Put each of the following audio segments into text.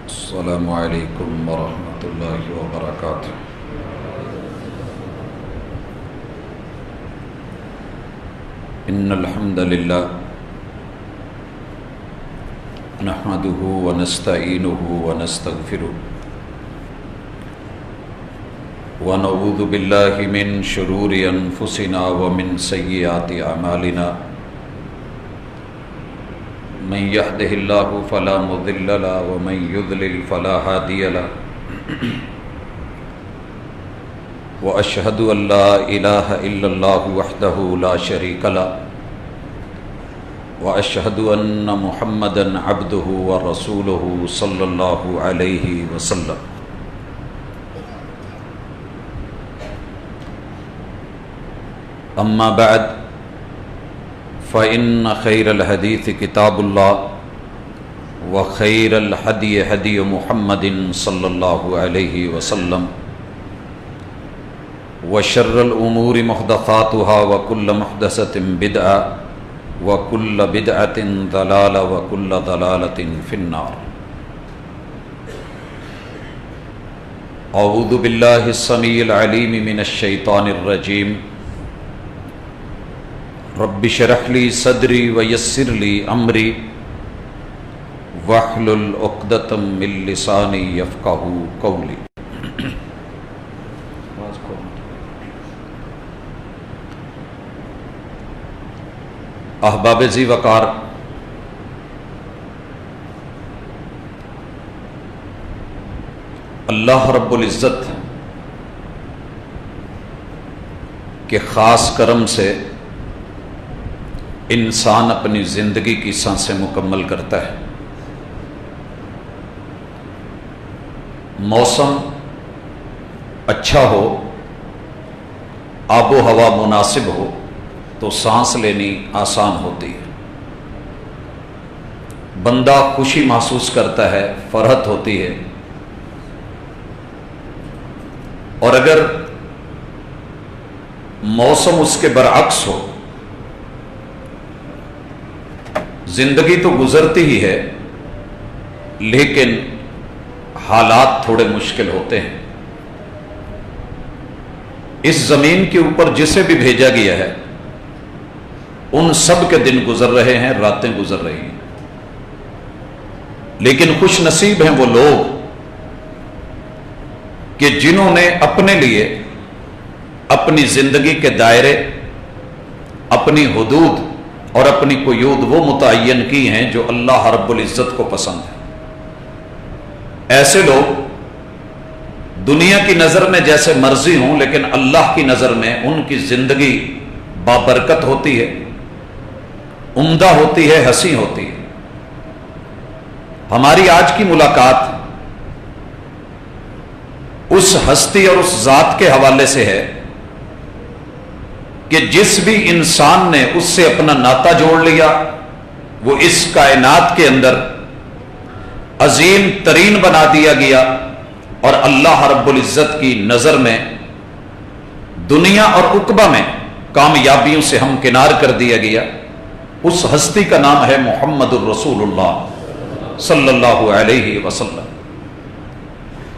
السلام علیکم ورحمۃ اللہ وبرکاتہ۔ ان الحمد للہ نحمده ونستعینه ونستغفره ونعوذ باللہ من شرور انفسنا ومن سیئات اعمالنا من يهده الله فلا مضل له ومن يضلل فلا هادي له واشهد ان لا اله الا الله وحده لا شريك له واشهد ان محمدا عبده ورسوله صلى الله عليه وسلم۔ اما بعد فإن خير الحديث كتاب الله وخير الهدي هدي محمد صلى الله عليه وسلم وشر الأمور محدثاتها وكل محدثة بدعة وكل بدعة ضلالة وكل ضلالة في النار۔ أعوذ بالله السميع العليم من الشيطان الرجيم۔ رب اشرح لي صدري ويسر لي امري واحلل عقدة من لساني يفقهوا قولي۔ احباب ذی وقار، اللہ رب العزت کے خاص کرم سے انسان اپنی زندگی کی سانسیں مکمل کرتا ہے۔ موسم اچھا ہو، آب و ہوا مناسب ہو تو سانس لینی آسان ہوتی ہے، بندہ خوشی محسوس کرتا ہے، فرحت ہوتی ہے۔ اور اگر موسم اس کے برعکس ہو، زندگی تو گزرتی ہی ہے لیکن حالات تھوڑے مشکل ہوتے ہیں۔ اس زمین کے اوپر جسے بھی بھیجا گیا ہے ان سب کے دن گزر رہے ہیں، راتیں گزر رہی ہیں، لیکن خوش نصیب ہیں وہ لوگ کہ جنہوں نے اپنے لیے اپنی زندگی کے دائرے، اپنی حدود اور اپنی قیود وہ متعین کی ہیں جو اللہ رب العزت کو پسند ہے۔ ایسے لوگ دنیا کی نظر میں جیسے مرضی ہوں لیکن اللہ کی نظر میں ان کی زندگی بابرکت ہوتی ہے، عمدہ ہوتی ہے، حسین ہوتی ہے۔ ہماری آج کی ملاقات اس ہستی اور اس ذات کے حوالے سے ہے کہ جس بھی انسان نے اس سے اپنا ناطہ جوڑ لیا وہ اس کائنات کے اندر عظیم ترین بنا دیا گیا اور اللہ رب العزت کی نظر میں دنیا اور عقبہ میں کامیابیوں سے ہمکنار کر دیا گیا۔ اس ہستی کا نام ہے محمد الرسول اللہ صلی اللہ علیہ وسلم۔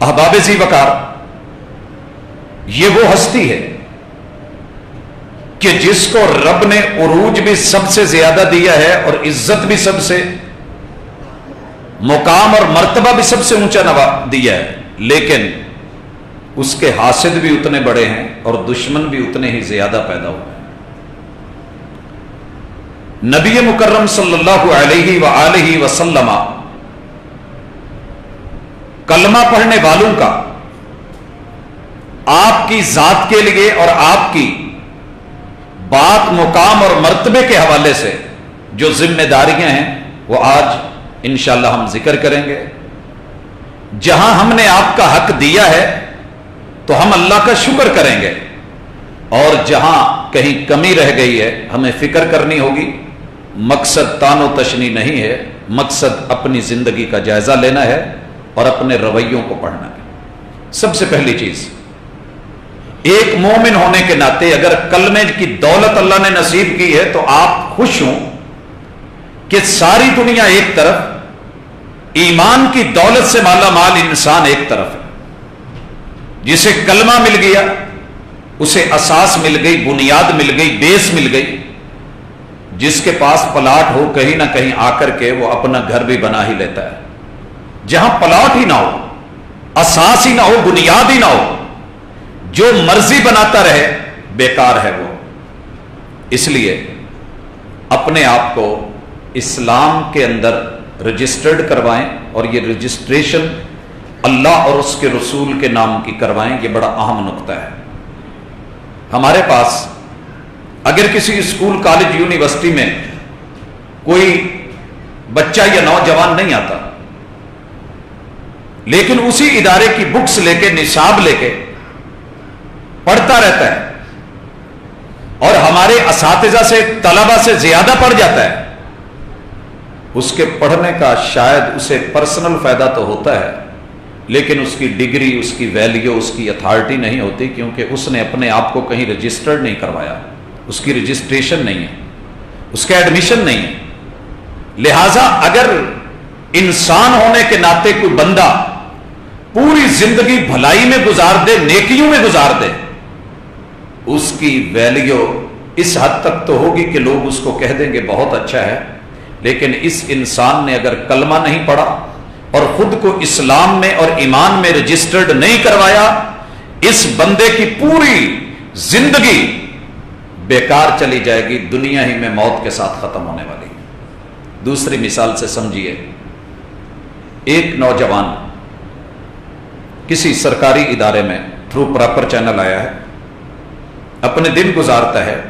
احباب ذی وقار، یہ وہ ہستی ہے کہ جس کو رب نے عروج بھی سب سے زیادہ دیا ہے اور عزت بھی سب سے، مقام اور مرتبہ بھی سب سے اونچا دیا ہے، لیکن اس کے حاسد بھی اتنے بڑے ہیں اور دشمن بھی اتنے ہی زیادہ پیدا ہوئے ہیں۔ نبی مکرم صلی اللہ علیہ وآلہ وسلم کلمہ پڑھنے والوں کا آپ کی ذات کے لیے اور آپ کی بات، مقام اور مرتبے کے حوالے سے جو ذمہ داریاں ہیں وہ آج انشاءاللہ ہم ذکر کریں گے۔ جہاں ہم نے آپ کا حق دیا ہے تو ہم اللہ کا شکر کریں گے، اور جہاں کہیں کمی رہ گئی ہے ہمیں فکر کرنی ہوگی۔ مقصد تان و تشنی نہیں ہے، مقصد اپنی زندگی کا جائزہ لینا ہے اور اپنے رویوں کو پڑھنا ہے۔ سب سے پہلی چیز، ایک مومن ہونے کے ناطے اگر کلمے کی دولت اللہ نے نصیب کی ہے تو آپ خوش ہوں کہ ساری دنیا ایک طرف، ایمان کی دولت سے مالا مال انسان ایک طرف ہے. جسے کلمہ مل گیا اسے اساس مل گئی، بنیاد مل گئی، بیس مل گئی. جس کے پاس پلاٹ ہو کہیں نہ کہیں آ کر کے وہ اپنا گھر بھی بنا ہی لیتا ہے. جہاں پلاٹ ہی نہ ہو، اساس ہی نہ ہو، بنیاد ہی نہ ہو، جو مرضی بناتا رہے بیکار ہے وہ. اس لیے اپنے آپ کو اسلام کے اندر رجسٹرڈ کروائیں، اور یہ رجسٹریشن اللہ اور اس کے رسول کے نام کی کروائیں. یہ بڑا اہم نقطہ ہے. ہمارے پاس اگر کسی اسکول، کالج، یونیورسٹی میں کوئی بچہ یا نوجوان نہیں آتا، لیکن اسی ادارے کی بکس لے کے، نصاب لے کے پڑھتا رہتا ہے اور ہمارے اساتذہ سے، طلبہ سے زیادہ پڑھ جاتا ہے، اس کے پڑھنے کا شاید اسے پرسنل فائدہ تو ہوتا ہے، لیکن اس کی ڈگری، اس کی ویلیو، اس کی اتھارٹی نہیں ہوتی، کیونکہ اس نے اپنے آپ کو کہیں رجسٹرڈ نہیں کروایا. اس کی رجسٹریشن نہیں ہے، اس کا ایڈمیشن نہیں ہے. لہذا اگر انسان ہونے کے ناطے کوئی بندہ پوری زندگی بھلائی میں گزار دے، نیکیوں میں گزار دے، اس کی ویلیو اس حد تک تو ہوگی کہ لوگ اس کو کہہ دیں گے بہت اچھا ہے. لیکن اس انسان نے اگر کلمہ نہیں پڑھا اور خود کو اسلام میں اور ایمان میں رجسٹرڈ نہیں کروایا، اس بندے کی پوری زندگی بیکار چلی جائے گی، دنیا ہی میں موت کے ساتھ ختم ہونے والی. دوسری مثال سے سمجھیے. ایک نوجوان کسی سرکاری ادارے میں تھرو پراپر چینل آیا ہے، اپنے دن گزارتا ہے،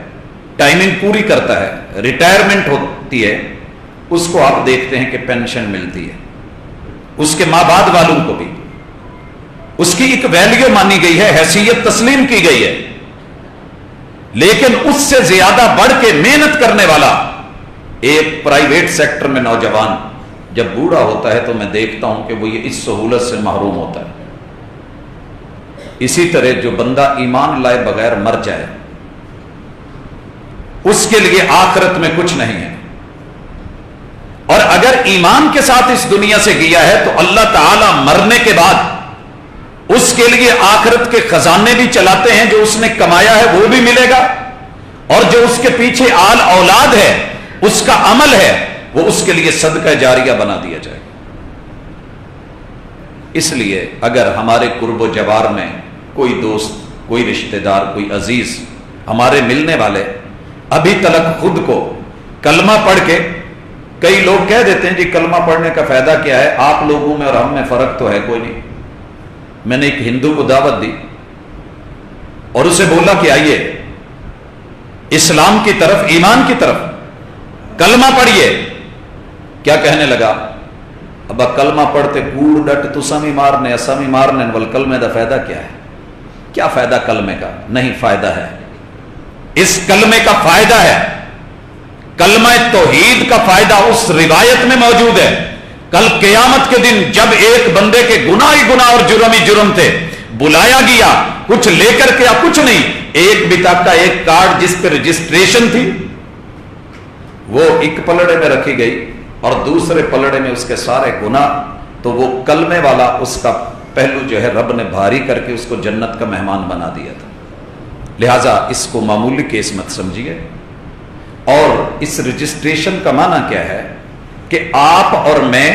ٹائمنگ پوری کرتا ہے، ریٹائرمنٹ ہوتی ہے، اس کو آپ دیکھتے ہیں کہ پینشن ملتی ہے. اس کے ماں بعد والوں کو بھی اس کی ایک ویلیو مانی گئی ہے، حیثیت تسلیم کی گئی ہے. لیکن اس سے زیادہ بڑھ کے محنت کرنے والا ایک پرائیویٹ سیکٹر میں نوجوان جب بوڑھا ہوتا ہے تو میں دیکھتا ہوں کہ وہ اس سہولت سے محروم ہوتا ہے. اسی طرح جو بندہ ایمان لائے بغیر مر جائے، اس کے لیے آخرت میں کچھ نہیں ہے. اور اگر ایمان کے ساتھ اس دنیا سے گیا ہے تو اللہ تعالی مرنے کے بعد اس کے لیے آخرت کے خزانے بھی چلاتے ہیں. جو اس نے کمایا ہے وہ بھی ملے گا، اور جو اس کے پیچھے آل اولاد ہے، اس کا عمل ہے، وہ اس کے لیے صدقہ جاریہ بنا دیا جائے. اس لیے اگر ہمارے قرب و جوار میں کوئی دوست، کوئی رشتہ دار، کوئی عزیز ہمارے ملنے والے ابھی تلک خود کو کلمہ پڑھ کے، کئی لوگ کہہ دیتے ہیں جی کلمہ پڑھنے کا فائدہ کیا ہے، آپ لوگوں میں اور ہم میں فرق تو ہے کوئی نہیں. میں نے ایک ہندو کو دعوت دی اور اسے بولا کہ آئیے اسلام کی طرف، ایمان کی طرف، کلمہ پڑھیے. کیا کہنے لگا؟ ابا کلمہ پڑھتے کوڑ ڈٹ تو سمی مارنے اسمی مارنے ول کلمے دا فائدہ کیا ہے؟ کیا فائدہ کلمے کا؟ نہیں فائدہ ہے، اس کلمے کا فائدہ ہے. کلمہ توحید کا فائدہ اس روایت میں موجود ہے. کل قیامت کے دن جب ایک بندے کے گناہ ہی گناہ اور جرم ہی جرم تھے، بلایا گیا، کچھ لے کر کے کچھ نہیں، ایک بتا کا ایک کارڈ جس پہ رجسٹریشن تھی، وہ ایک پلڑے میں رکھی گئی اور دوسرے پلڑے میں اس کے سارے گناہ. تو وہ کلمے والا اس کا پہلو جو ہے رب نے بھاری کر کے اس کو جنت کا مہمان بنا دیا تھا. لہٰذا اس کو معمولی کیس مت سمجھیے. اور اس رجسٹریشن کا معنی کیا ہے کہ آپ اور میں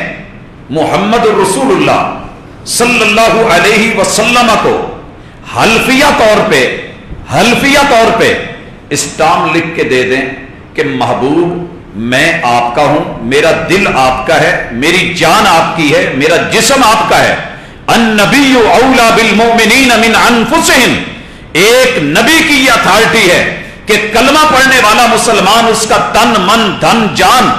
محمد رسول اللہ صلی اللہ علیہ وسلم کو حلفیہ طور پہ اسٹامپ لکھ کے دے دیں کہ محبوب میں آپ کا ہوں، میرا دل آپ کا ہے، میری جان آپ کی ہے، میرا جسم آپ کا ہے. النبی اولا بالمؤمنین من انفسہم. ایک نبی کی یہ اتھارٹی ہے کہ کلمہ پڑھنے والا مسلمان، اس کا تن من دھن جان،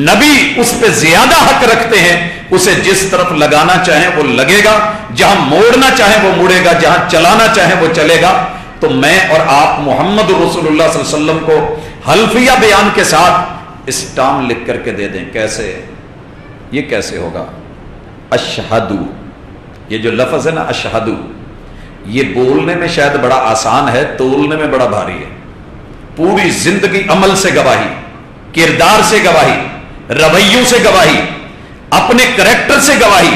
نبی اس پہ زیادہ حق رکھتے ہیں. اسے جس طرف لگانا چاہیں وہ لگے گا، جہاں موڑنا چاہیں وہ مڑے گا، جہاں چلانا چاہیں وہ چلے گا. تو میں اور آپ محمد رسول اللہ صلی اللہ علیہ وسلم کو حلفیہ بیان کے ساتھ اسٹامپ لکھ کر کے دے دیں. کیسے؟ یہ کیسے ہوگا؟ اشہدو، یہ جو لفظ ہے نا اشہدو، یہ بولنے میں شاید بڑا آسان ہے، تولنے میں بڑا بھاری ہے۔ پوری زندگی عمل سے گواہی، کردار سے گواہی، رویوں سے گواہی، اپنے کریکٹر سے گواہی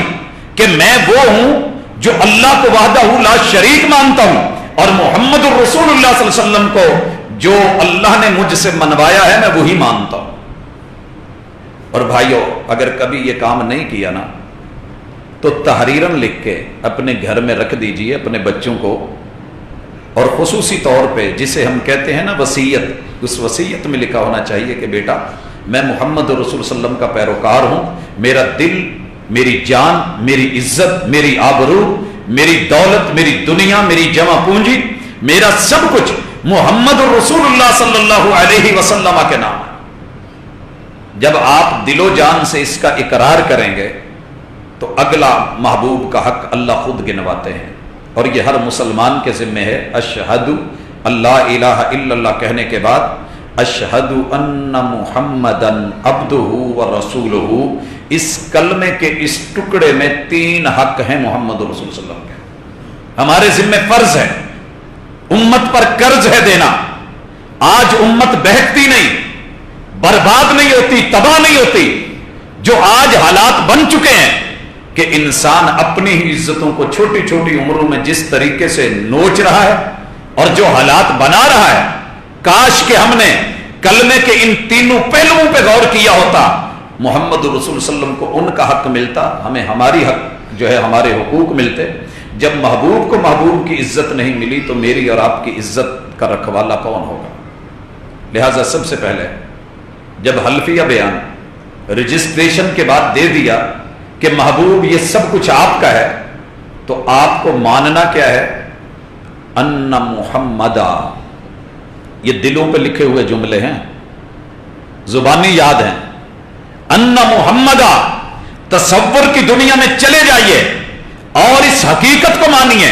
کہ میں وہ ہوں جو اللہ کو وحدہ لا شریک مانتا ہوں، اور محمد الرسول اللہ صلی اللہ علیہ وسلم کو جو اللہ نے مجھ سے منوایا ہے میں وہی مانتا ہوں۔ اور بھائیو، اگر کبھی یہ کام نہیں کیا نا تو تحریراً لکھ کے اپنے گھر میں رکھ دیجئے اپنے بچوں کو، اور خصوصی طور پہ جسے ہم کہتے ہیں نا وصیت، اس وصیت میں لکھا ہونا چاہیے کہ بیٹا میں محمد رسول صلی اللہ علیہ وسلم کا پیروکار ہوں، میرا دل، میری جان، میری عزت، میری آبرو، میری دولت، میری دنیا، میری جمع پونجی، میرا سب کچھ محمد رسول اللہ صلی اللہ علیہ وسلم کے نام ہے۔ جب آپ دل و جان سے اس کا اقرار کریں گے تو اگلا محبوب کا حق اللہ خود گنواتے ہیں، اور یہ ہر مسلمان کے ذمہ ہے۔ اشہد اللہ الہ الا اللہ کہنے کے بعد اشہد ان محمدن عبدہ ورسولہ، اس کلمے کے اس ٹکڑے میں 3 حق ہیں محمد رسول صلی اللہ علیہ وسلم کے، ہمارے ذمہ فرض ہے، امت پر قرض ہے دینا۔ آج امت بہکتی نہیں، برباد نہیں ہوتی، تباہ نہیں ہوتی، جو آج حالات بن چکے ہیں کہ انسان اپنی ہی عزتوں کو چھوٹی چھوٹی عمروں میں جس طریقے سے نوچ رہا ہے اور جو حالات بنا رہا ہے، کاش کہ ہم نے کلمے کے ان تینوں پہلوؤں پہ غور کیا ہوتا، محمد رسول صلی اللہ علیہ وسلم کو ان کا حق ملتا، ہمیں ہماری حق جو ہے ہمارے حقوق ملتے۔ جب محبوب کو محبوب کی عزت نہیں ملی تو میری اور آپ کی عزت کا رکھوالا کون ہوگا؟ لہذا سب سے پہلے جب حلفیہ بیان رجسٹریشن کے بعد دے دیا کہ محبوب یہ سب کچھ آپ کا ہے، تو آپ کو ماننا کیا ہے؟ ان محمدہ، یہ دلوں پہ لکھے ہوئے جملے ہیں، زبانی یاد ہیں۔ ان محمدہ، تصور کی دنیا میں چلے جائیے اور اس حقیقت کو مانیے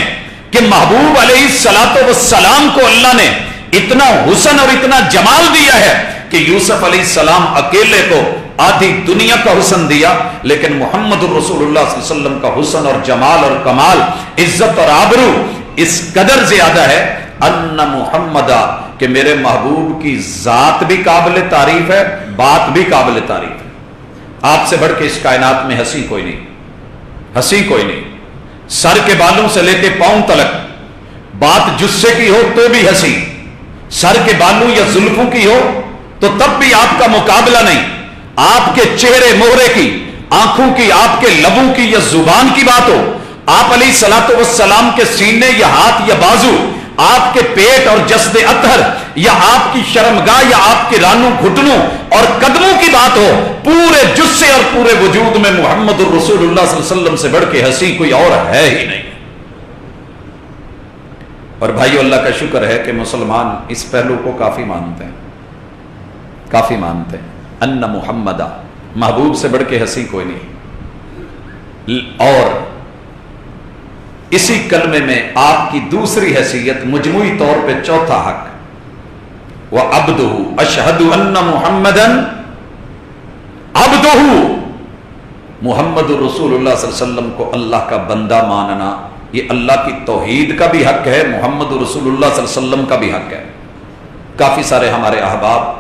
کہ محبوب علیہ الصلوۃ والسلام کو اللہ نے اتنا حسن اور اتنا جمال دیا ہے کہ یوسف علیہ السلام اکیلے کو آدھی دنیا کا حسن دیا، لیکن محمد الرسول اللہ صلی اللہ علیہ وسلم کا حسن اور جمال اور کمال، عزت اور آبرو اس قدر زیادہ ہے ان محمدہ کہ میرے محبوب کی ذات بھی قابل تعریف ہے، بات بھی قابل تعریف ہے۔ آپ سے بڑھ کے اس کائنات میں ہنسی کوئی نہیں، ہنسی کوئی نہیں، سر کے بالوں سے لے کے پاؤں تلک، بات جسے کی ہو تو بھی ہنسی، سر کے بالوں یا زلفوں کی ہو تو تب بھی آپ کا مقابلہ نہیں۔ آپ کے چہرے مہرے کی، آنکھوں کی، آپ کے لبوں کی یا زبان کی بات ہو، آپ علیہ الصلوۃ والسلام کے سینے یا ہاتھ یا بازو، آپ کے پیٹ اور جسد اطہر، یا آپ کی شرمگاہ یا آپ کے رانوں، گھٹنوں اور قدموں کی بات ہو، پورے جسے اور پورے وجود میں محمد الرسول اللہ صلی اللہ علیہ وسلم سے بڑھ کے ہنسی کوئی اور ہے ہی نہیں۔ اور بھائیو، اللہ کا شکر ہے کہ مسلمان اس پہلو کو کافی مانتے ہیں، کافی مانتے ہیں۔ ان محمدہ، محبوب سے بڑھ کے ہنسی کوئی نہیں۔ اور اسی کلمے میں آپ کی دوسری حیثیت، مجموعی طور پہ چوتھا حق، وَعَبْدُهُ أَشْهَدُ أَنَّ مُحَمَّدًا عَبْدُهُ، محمد رسول اللہ صلی اللہ علیہ وسلم کو اللہ کا بندہ ماننا، یہ اللہ کی توحید کا بھی حق ہے، محمد رسول اللہ صلی اللہ علیہ وسلم کا بھی حق ہے۔ کافی سارے ہمارے احباب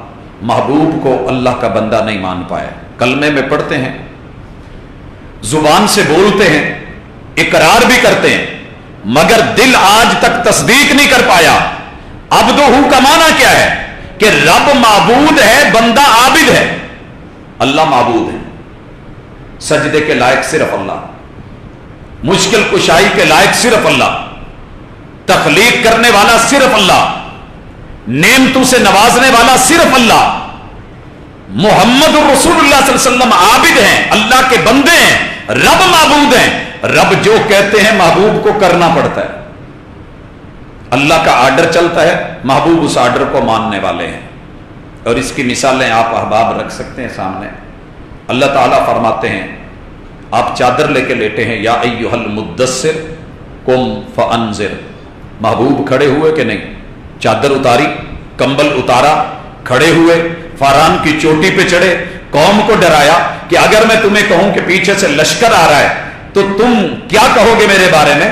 محبوب کو اللہ کا بندہ نہیں مان پائے، کلمے میں پڑھتے ہیں، زبان سے بولتے ہیں، اقرار بھی کرتے ہیں، مگر دل آج تک تصدیق نہیں کر پایا۔ عبدہ کا معنی کیا ہے؟ کہ رب معبود ہے، بندہ عابد ہے۔ اللہ معبود ہے، سجدے کے لائق صرف اللہ، مشکل کشائی کے لائق صرف اللہ، تخلیق کرنے والا صرف اللہ، نعمتوں سے نوازنے والا صرف اللہ۔ محمد رسول اللہ صلی اللہ علیہ وسلم عابد ہیں، اللہ کے بندے ہیں، رب معبود ہیں۔ رب جو کہتے ہیں محبوب کو کرنا پڑتا ہے، اللہ کا آرڈر چلتا ہے، محبوب اس آرڈر کو ماننے والے ہیں۔ اور اس کی مثالیں آپ احباب رکھ سکتے ہیں سامنے۔ اللہ تعالیٰ فرماتے ہیں، آپ چادر لے کے لیٹے ہیں، یا ایھا المدثر قم فانذر، محبوب کھڑے ہوئے کہ نہیں؟ چادر اتاری، کمبل اتارا، کھڑے ہوئے، فاران کی چوٹی پہ چڑھے، قوم کو ڈرایا کہ اگر میں تمہیں کہوں کہ پیچھے سے لشکر آ رہا ہے تو تم کیا کہو گے میرے بارے میں؟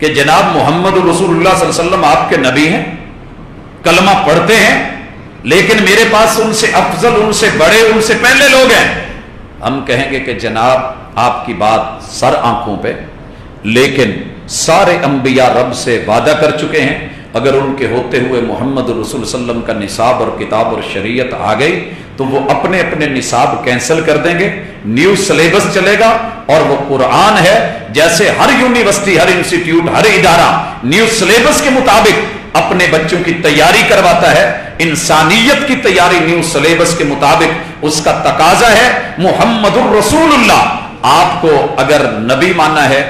کہ جناب محمد رسول اللہ صلی اللہ علیہ وسلم آپ کے نبی ہیں، کلمہ پڑھتے ہیں، لیکن میرے پاس ان سے افضل، ان سے بڑے، ان سے پہلے لوگ ہیں، ہم کہیں گے کہ جناب آپ کی بات سر آنکھوں پہ، لیکن سارے انبیاء رب سے وعدہ کر چکے ہیں اگر ان کے ہوتے ہوئے محمد رسول صلی اللہ علیہ وسلم کا نصاب اور کتاب اور شریعت آ گئی تو وہ اپنے اپنے نصاب کینسل کر دیں گے، نیو سلیبس چلے گا، اور وہ قرآن ہے جیسے ہر یونیورسٹی، ہر انسٹیٹیوٹ، ہر ادارہ نیو سلیبس کے مطابق اپنے بچوں کی تیاری کرواتا ہے، انسانیت کی تیاری نیو سلیبس کے مطابق اس کا تقاضا ہے۔ محمد الرسول اللہ آپ کو اگر نبی ماننا ہے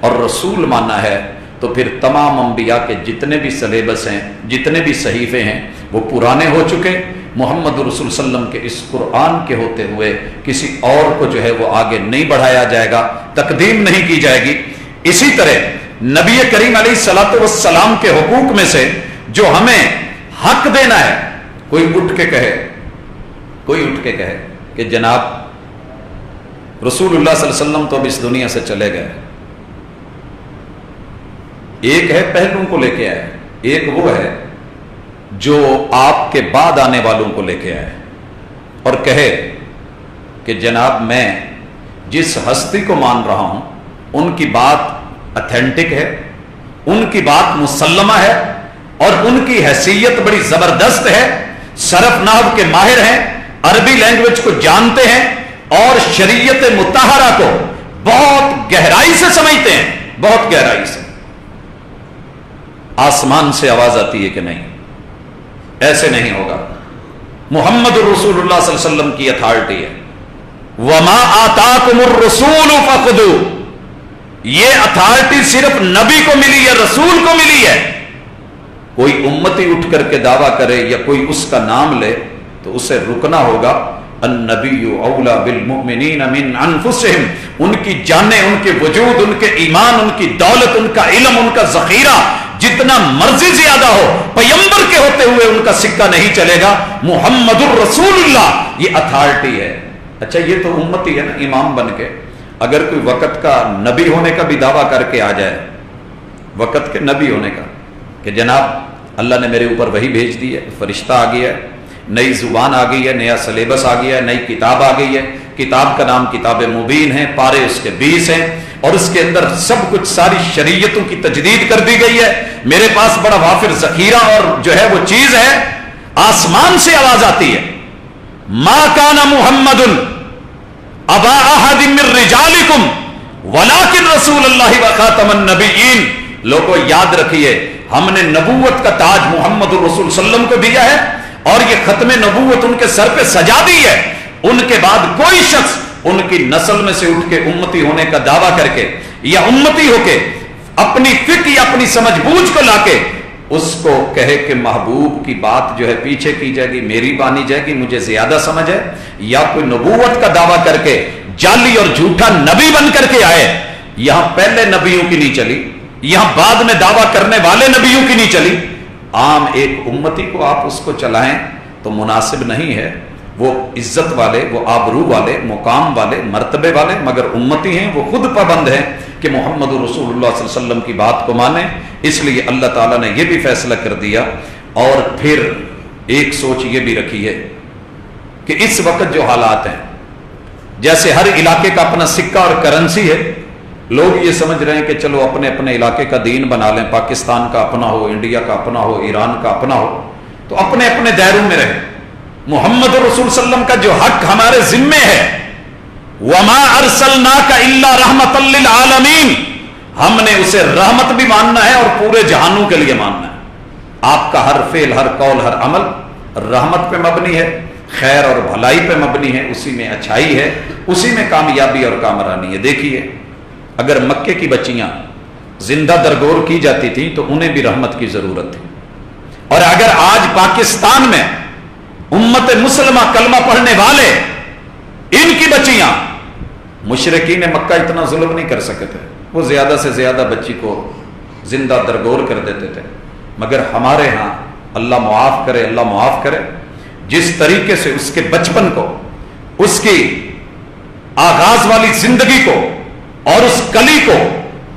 اور رسول ماننا ہے تو پھر تمام انبیاء کے جتنے بھی سلیبس ہیں، جتنے بھی صحیفے ہیں، وہ پرانے ہو چکے۔ محمد رسول صلی اللہ علیہ وسلم کے اس قرآن کے ہوتے ہوئے کسی اور کو جو ہے وہ آگے نہیں بڑھایا جائے گا، تقدیم نہیں کی جائے گی۔ اسی طرح نبی کریم علیہ الصلوۃ والسلام کے حقوق میں سے جو ہمیں حق دینا ہے، کوئی اٹھ کے کہے کہ جناب رسول اللہ صلی اللہ علیہ وسلم تو اب اس دنیا سے چلے گئے، ایک ہے پہلوں کو لے کے آئے، ایک وہ ہے جو آپ کے بعد آنے والوں کو لے کے آئے اور کہے کہ جناب میں جس ہستی کو مان رہا ہوں ان کی بات اتھینٹک ہے، ان کی بات مسلمہ ہے، اور ان کی حیثیت بڑی زبردست ہے، صرف نحو کے ماہر ہیں، عربی لینگویج کو جانتے ہیں، اور شریعت مطہرہ کو بہت گہرائی سے سمجھتے ہیں، بہت گہرائی سے۔ آسمان سے آواز آتی ہے کہ نہیں، ایسے نہیں ہوگا۔ محمد رسول اللہ صلی اللہ علیہ وسلم کی اتھارٹی ہے، وَمَا آتَاكُمُ الرَّسُولُ فَخُذُوهُ، یہ اتھارٹی صرف نبی کو ملی ہے، رسول کو ملی ہے۔ کوئی امتی اٹھ کر کے دعویٰ کرے یا کوئی اس کا نام لے تو اسے رکنا ہوگا۔ النبی اولا بالمؤمنین من انفسہم، ان کی جانیں، ان کے وجود، ان کے ایمان، ان کی دولت، ان کا علم، ان کا ذخیرہ جتنا مرضی زیادہ ہو، پیغمبر کے ہوتے ہوئے ان کا سکہ نہیں چلے گا۔ محمد الرسول اللہ یہ اتھارٹی ہے۔ اچھا یہ تو امتی ہے نا، امام بن کے، اگر کوئی وقت کا نبی ہونے کا بھی دعویٰ کر کے آ جائے، وقت کے نبی ہونے کا، کہ جناب اللہ نے میرے اوپر وحی بھیج دی ہے، فرشتہ آ گیا ہے، نئی زبان آ گئی ہے، نیا سلیبس آ گیا ہے، نئی کتاب آ گئی ہے، کتاب کا نام کتاب مبین ہے، پارے اس کے 20 ہیں، اور اس کے اندر سب کچھ ساری شریعتوں کی تجدید کر دی گئی ہے، میرے پاس بڑا وافر ذخیرہ اور جو ہے وہ چیز ہے۔ آسمان سے آواز آتی ہے، ما کان محمد ابا احد من رجالکم ولکن رسول اللہ وخاتم النبیین۔ لوگوں یاد رکھیے، ہم نے نبوت کا تاج محمد الرسول صلی اللہ علیہ وسلم کو دیا ہے، اور یہ ختم نبوت ان کے سر پہ سجا دی ہے۔ ان کے بعد کوئی شخص ان کی نسل میں سے اٹھ کے امتی ہونے کا دعویٰ کر کے یا امتی ہو کے اپنی فکر یا اپنی سمجھ بوجھ کو لا کے اس کو کہے کہ محبوب کی بات جو ہے پیچھے کی جائے گی، میری مانی جائے گی، مجھے زیادہ سمجھ ہے، یا کوئی نبوت کا دعویٰ کر کے جعلی اور جھوٹا نبی بن کر کے آئے، یہاں پہلے نبیوں کی نہیں چلی، یہاں بعد میں دعویٰ کرنے والے نبیوں کی نہیں چلی۔ عام ایک امتی کو آپ اس کو چلائیں تو مناسب نہیں ہے۔ وہ عزت والے، وہ آبرو والے، مقام والے، مرتبے والے، مگر امتی ہیں، وہ خود پابند ہیں کہ محمد رسول اللہ صلی اللہ علیہ وسلم کی بات کو مانیں۔ اس لیے اللہ تعالیٰ نے یہ بھی فیصلہ کر دیا، اور پھر ایک سوچ یہ بھی رکھی ہے کہ اس وقت جو حالات ہیں، جیسے ہر علاقے کا اپنا سکہ اور کرنسی ہے، لوگ یہ سمجھ رہے ہیں کہ چلو اپنے اپنے علاقے کا دین بنا لیں، پاکستان کا اپنا ہو، انڈیا کا اپنا ہو، ایران کا اپنا ہو، تو اپنے اپنے دائروں میں رہیں۔ محمد رسول صلی اللہ علیہ وسلم کا جو حق ہمارے ذمے ہے، وَمَا أَرْسَلْنَاكَ إِلَّا رَحْمَةً لِّلْعَالَمِينَ، ہم نے اسے رحمت بھی ماننا ہے اور پورے جہانوں کے لیے ماننا ہے۔ آپ کا ہر فعل، ہر قول، ہر عمل رحمت پہ مبنی ہے، خیر اور بھلائی پہ مبنی ہے، اسی میں اچھائی ہے، اسی میں کامیابی اور کامرانی ہے۔ دیکھیے اگر مکے کی بچیاں زندہ درگور کی جاتی تھیں تو انہیں بھی رحمت کی ضرورت تھی، اور اگر آج پاکستان میں امت مسلمہ کلمہ پڑھنے والے ان کی بچیاں، مشرکین مکہ اتنا ظلم نہیں کر سکے تھے، وہ زیادہ سے زیادہ بچی کو زندہ درگور کر دیتے تھے، مگر ہمارے ہاں اللہ معاف کرے، اللہ معاف کرے، جس طریقے سے اس کے بچپن کو، اس کی آغاز والی زندگی کو اور اس کلی کو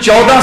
14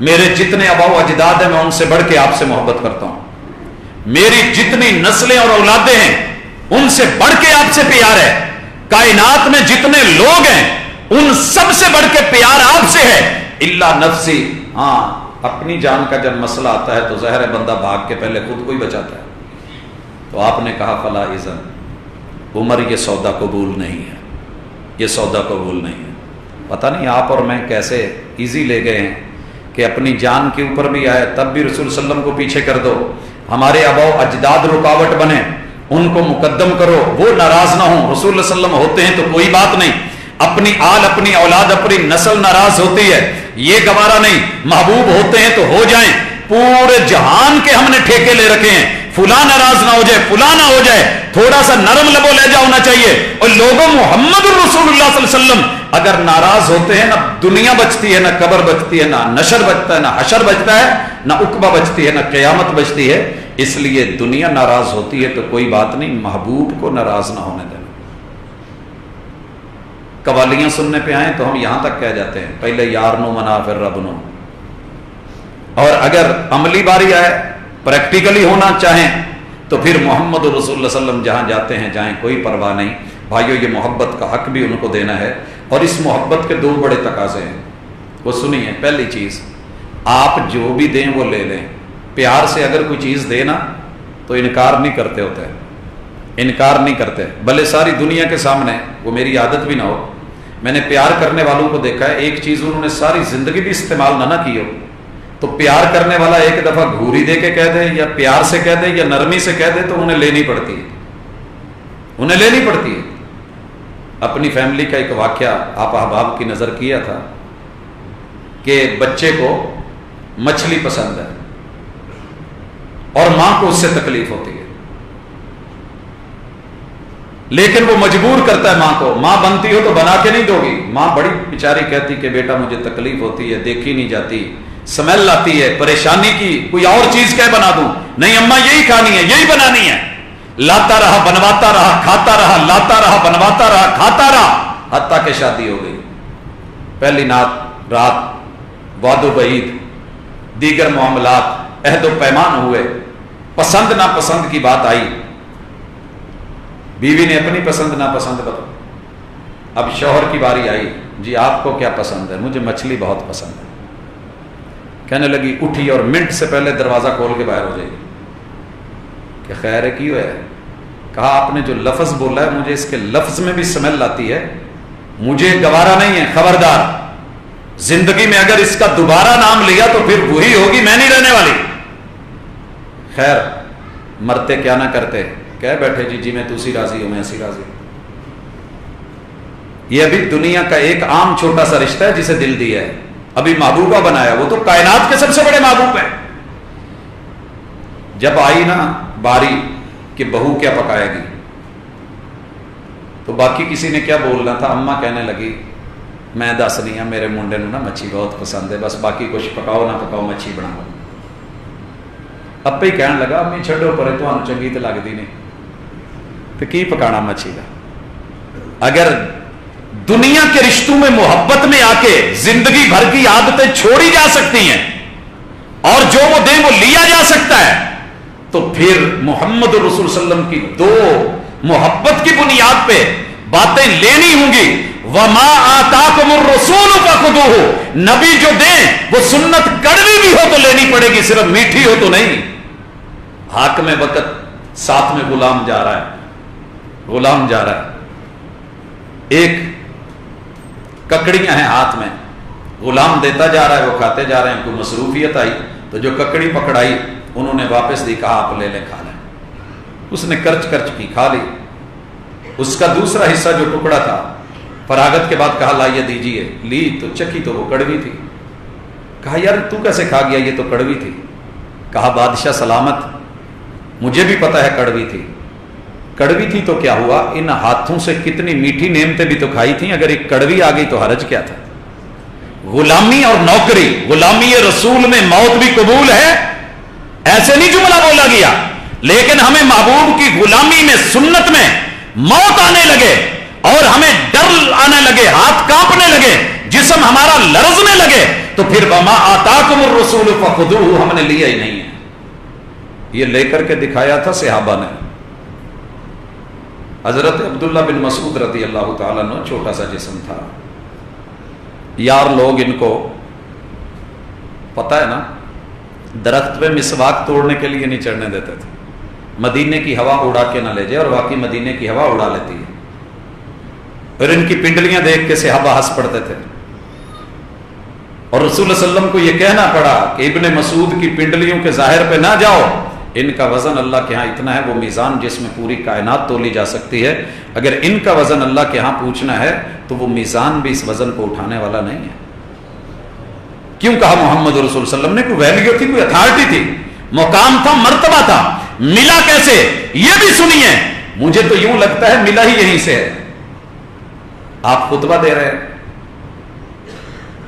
میرے جتنے آباء و اجداد ہیں میں ان سے بڑھ کے آپ سے محبت کرتا ہوں، میری جتنی نسلیں اور اولادیں ہیں ان سے بڑھ کے آپ سے پیار ہے، کائنات میں جتنے لوگ ہیں ان سب سے بڑھ کے پیار آپ سے ہے، الا نفسی، ہاں اپنی جان کا جب مسئلہ آتا ہے تو ظاہر ہے بندہ بھاگ کے پہلے خود کو ہی بچاتا ہے۔ تو آپ نے کہا فلا اذن، عمر یہ سودا قبول نہیں ہے، یہ سودا قبول نہیں ہے۔ پتہ نہیں آپ اور میں کیسے ایزی لے گئے ہیں کہ اپنی جان کے اوپر بھی آئے تب بھی رسول صلی اللہ علیہ وسلم کو پیچھے کر دو، ہمارے آباء و اجداد رکاوٹ بنے ان کو مقدم کرو، وہ ناراض نہ ہوں، رسول اللہ صلی اللہ علیہ وسلم ہوتے ہیں تو کوئی بات نہیں، اپنی آل اپنی اولاد اپنی نسل ناراض ہوتی ہے یہ گوارا نہیں، محبوب ہوتے ہیں تو ہو جائیں، پورے جہان کے ہم نے ٹھیکے لے رکھے ہیں، فلاں ناراض نہ ہو جائے فلاں نہ ہو جائے، تھوڑا سا نرم لب و لہجہ ہونا چاہیے۔ اور لوگوں محمد الرسول اللہ صلی اللہ علیہ وسلم اگر ناراض ہوتے ہیں نہ دنیا بچتی ہے، نہ قبر بچتی ہے، نہ نشر بچتا ہے، نہ حشر بچتا ہے، نہ عقبہ بچتی ہے، نہ قیامت بچتی ہے۔ اس لیے دنیا ناراض ہوتی ہے تو کوئی بات نہیں، محبوب کو ناراض نہ ہونے دینا۔ قوالیاں سننے پہ آئیں تو ہم یہاں تک کہہ جاتے ہیں پہلے یار نو منا پھر رب نو، اور اگر عملی باری آئے پریکٹیکلی ہونا چاہیں تو پھر محمد رسول اللہ صلی اللہ علیہ وسلم جہاں جاتے ہیں جائیں، کوئی پرواہ نہیں۔ بھائیو یہ محبت کا حق بھی ان کو دینا ہے، اور اس محبت کے دو بڑے تقاضے ہیں، وہ سنیے۔ پہلی چیز، آپ جو بھی دیں وہ لے لیں، پیار سے اگر کوئی چیز دے نا تو انکار نہیں کرتے ہوتے، انکار نہیں کرتے، بھلے ساری دنیا کے سامنے، وہ میری عادت بھی نہ ہو۔ میں نے پیار کرنے والوں کو دیکھا ہے ایک چیز انہوں نے ساری زندگی بھی استعمال نہ کی ہو تو پیار کرنے والا ایک دفعہ گھوری دے کے کہہ دے یا پیار سے کہہ دے یا نرمی سے کہہ دے تو انہیں لینی پڑتی ہے، انہیں لینی پڑتی ہے۔ اپنی فیملی کا ایک واقعہ آپ احباب کی نظر کیا تھا کہ بچے کو مچھلی پسند ہے اور ماں کو اس سے تکلیف ہوتی ہے، لیکن وہ مجبور کرتا ہے ماں کو، ماں بنتی ہو تو بنا کے نہیں دو گی، ماں بڑی بیچاری کہتی کہ بیٹا مجھے تکلیف ہوتی ہے، دیکھی نہیں جاتی، سمیل آتی ہے، پریشانی کی، کوئی اور چیز کیا بنا دوں؟ نہیں اماں یہی کھانی ہے، یہی بنانی ہے۔ لاتا رہا بنواتا رہا کھاتا رہا، لاتا رہا بنواتا رہا کھاتا رہا، حتیٰ کہ شادی ہو گئی۔ پہلی رات وعد و وعید، دیگر معاملات، عہد و پیمان ہوئے، پسند ناپسند کی بات آئی، بیوی نے اپنی پسند ناپسند بتائی، اب شوہر کی باری آئی، جی آپ کو کیا پسند ہے؟ مجھے مچھلی بہت پسند ہے۔ کہنے لگی اٹھی اور منٹ سے پہلے دروازہ کھول کے باہر ہو جائے گی کہ خیر ہے کی ہے؟ کہا آپ نے جو لفظ بولا ہے مجھے اس کے لفظ میں بھی سمیل آتی ہے، مجھے گوارا نہیں ہے، خبردار زندگی میں اگر اس کا دوبارہ نام لیا تو پھر وہی ہوگی، میں نہیں رہنے والی۔ خیر مرتے کیا نہ کرتے، کہہ بیٹھے جی میں تو سی راضی ہوں، میں اسی راضی ہوں۔ یہ ابھی دنیا کا ایک عام چھوٹا سا رشتہ ہے جسے دل دیا ہے، ابھی محبوبہ بنایا، وہ تو کائنات کے سب سے بڑے محبوب ہیں۔ جب آئی نا باری کہ بہو کیا پکائے گی تو باقی کسی نے کیا بولنا تھا، اماں کہنے لگی میں دس نہیں ہوں میرے منڈے نو نا مچھی بہت پسند ہے، بس باقی کچھ پکاؤ نہ پکاؤ مچھی بناؤ۔ اپے ہی کہنے لگا امی چھڈو پرے تمہیں چنگی تو لگتی نہیں تو کی پکانا مچھی کا۔ اگر دنیا کے رشتوں میں محبت میں آ کے زندگی بھر کی عادتیں چھوڑی جا سکتی ہیں اور جو وہ دیں وہ لیا جا سکتا ہے تو پھر محمد الرسول صلی اللہ علیہ وسلم کی دو محبت کی بنیاد پہ باتیں لینی ہوں گی۔ وَمَا آتَاكُمُ الرَّسُولُ فَخُذُوهُ، نبی جو دیں وہ سنت کڑوی بھی ہو تو لینی پڑے گی، صرف میٹھی ہو تو نہیں۔ حاکم وقت ساتھ میں غلام جا رہا ہے، غلام جا رہا ہے، ایک ککڑیاں ہیں ہاتھ میں، غلام دیتا جا رہا ہے، وہ کھاتے جا رہے ہیں، کوئی مصروفیت آئی تو جو ککڑی پکڑائی انہوں نے واپس دی، کہا آپ لے لیں کھا لیں۔ اس نے کرچ کرچ کی کھا لی، اس کا دوسرا حصہ جو ٹکڑا تھا فراغت کے بعد کہا لائیے دیجیے، لی تو چکی تو وہ کڑوی تھی۔ کہا یار تو کیسے کھا گیا، یہ تو کڑوی تھی۔ کہا بادشاہ سلامت، مجھے بھی پتا ہے کڑوی تھی، کڑوی تھی تو کیا ہوا، ان ہاتھوں سے کتنی میٹھی نعمتیں بھی تو کھائی تھیں، اگر ایک کڑوی آ گئی تو حرج کیا تھا۔ غلامی اور نوکری، غلامی رسول میں موت بھی قبول ہے، ایسے نہیں جملہ بولا گیا، لیکن ہمیں محبوب کی غلامی میں سنت میں موت آنے لگے اور ہمیں ڈر آنے لگے، ہاتھ کانپنے لگے، جسم ہمارا لرزنے لگے تو پھر وما آتاکم الرسول فخذوہ ہم نے لیا ہی نہیں ہے. یہ لے کر کے دکھایا تھا صحابہ نے. حضرت عبداللہ بن مسعود رضی اللہ تعالیٰ عنہ چھوٹا سا جسم تھا یار. لوگ ان کو پتہ ہے نا درخت پہ مسواک توڑنے کے لیے نہیں چڑھنے دیتے تھے. مدینے کی ہوا اڑا کے نہ لے جائے, اور واقعی مدینے کی ہوا اڑا لیتی ہے. اور ان کی پنڈلیاں دیکھ کے صحابہ ہنس پڑتے تھے, اور رسول اللہ علیہ وسلم کو یہ کہنا پڑا کہ ابن مسعود کی پنڈلیوں کے ظاہر پہ نہ جاؤ, ان کا وزن اللہ کے ہاں اتنا ہے, وہ میزان جس میں پوری کائنات تولی جا سکتی ہے, اگر ان کا وزن اللہ کے ہاں پوچھنا ہے تو وہ میزان بھی اس وزن کو اٹھانے والا نہیں ہے. کیوں کہا محمد رسول صلی اللہ علیہ وسلم نے؟ کوئی ویلیو تھی, کوئی اتھارٹی تھی, مقام تھا, مرتبہ تھا. ملا کیسے یہ بھی سنیے. مجھے تو یوں لگتا ہے ملا ہی یہیں سے ہے. آپ خطبہ دے رہے ہیں,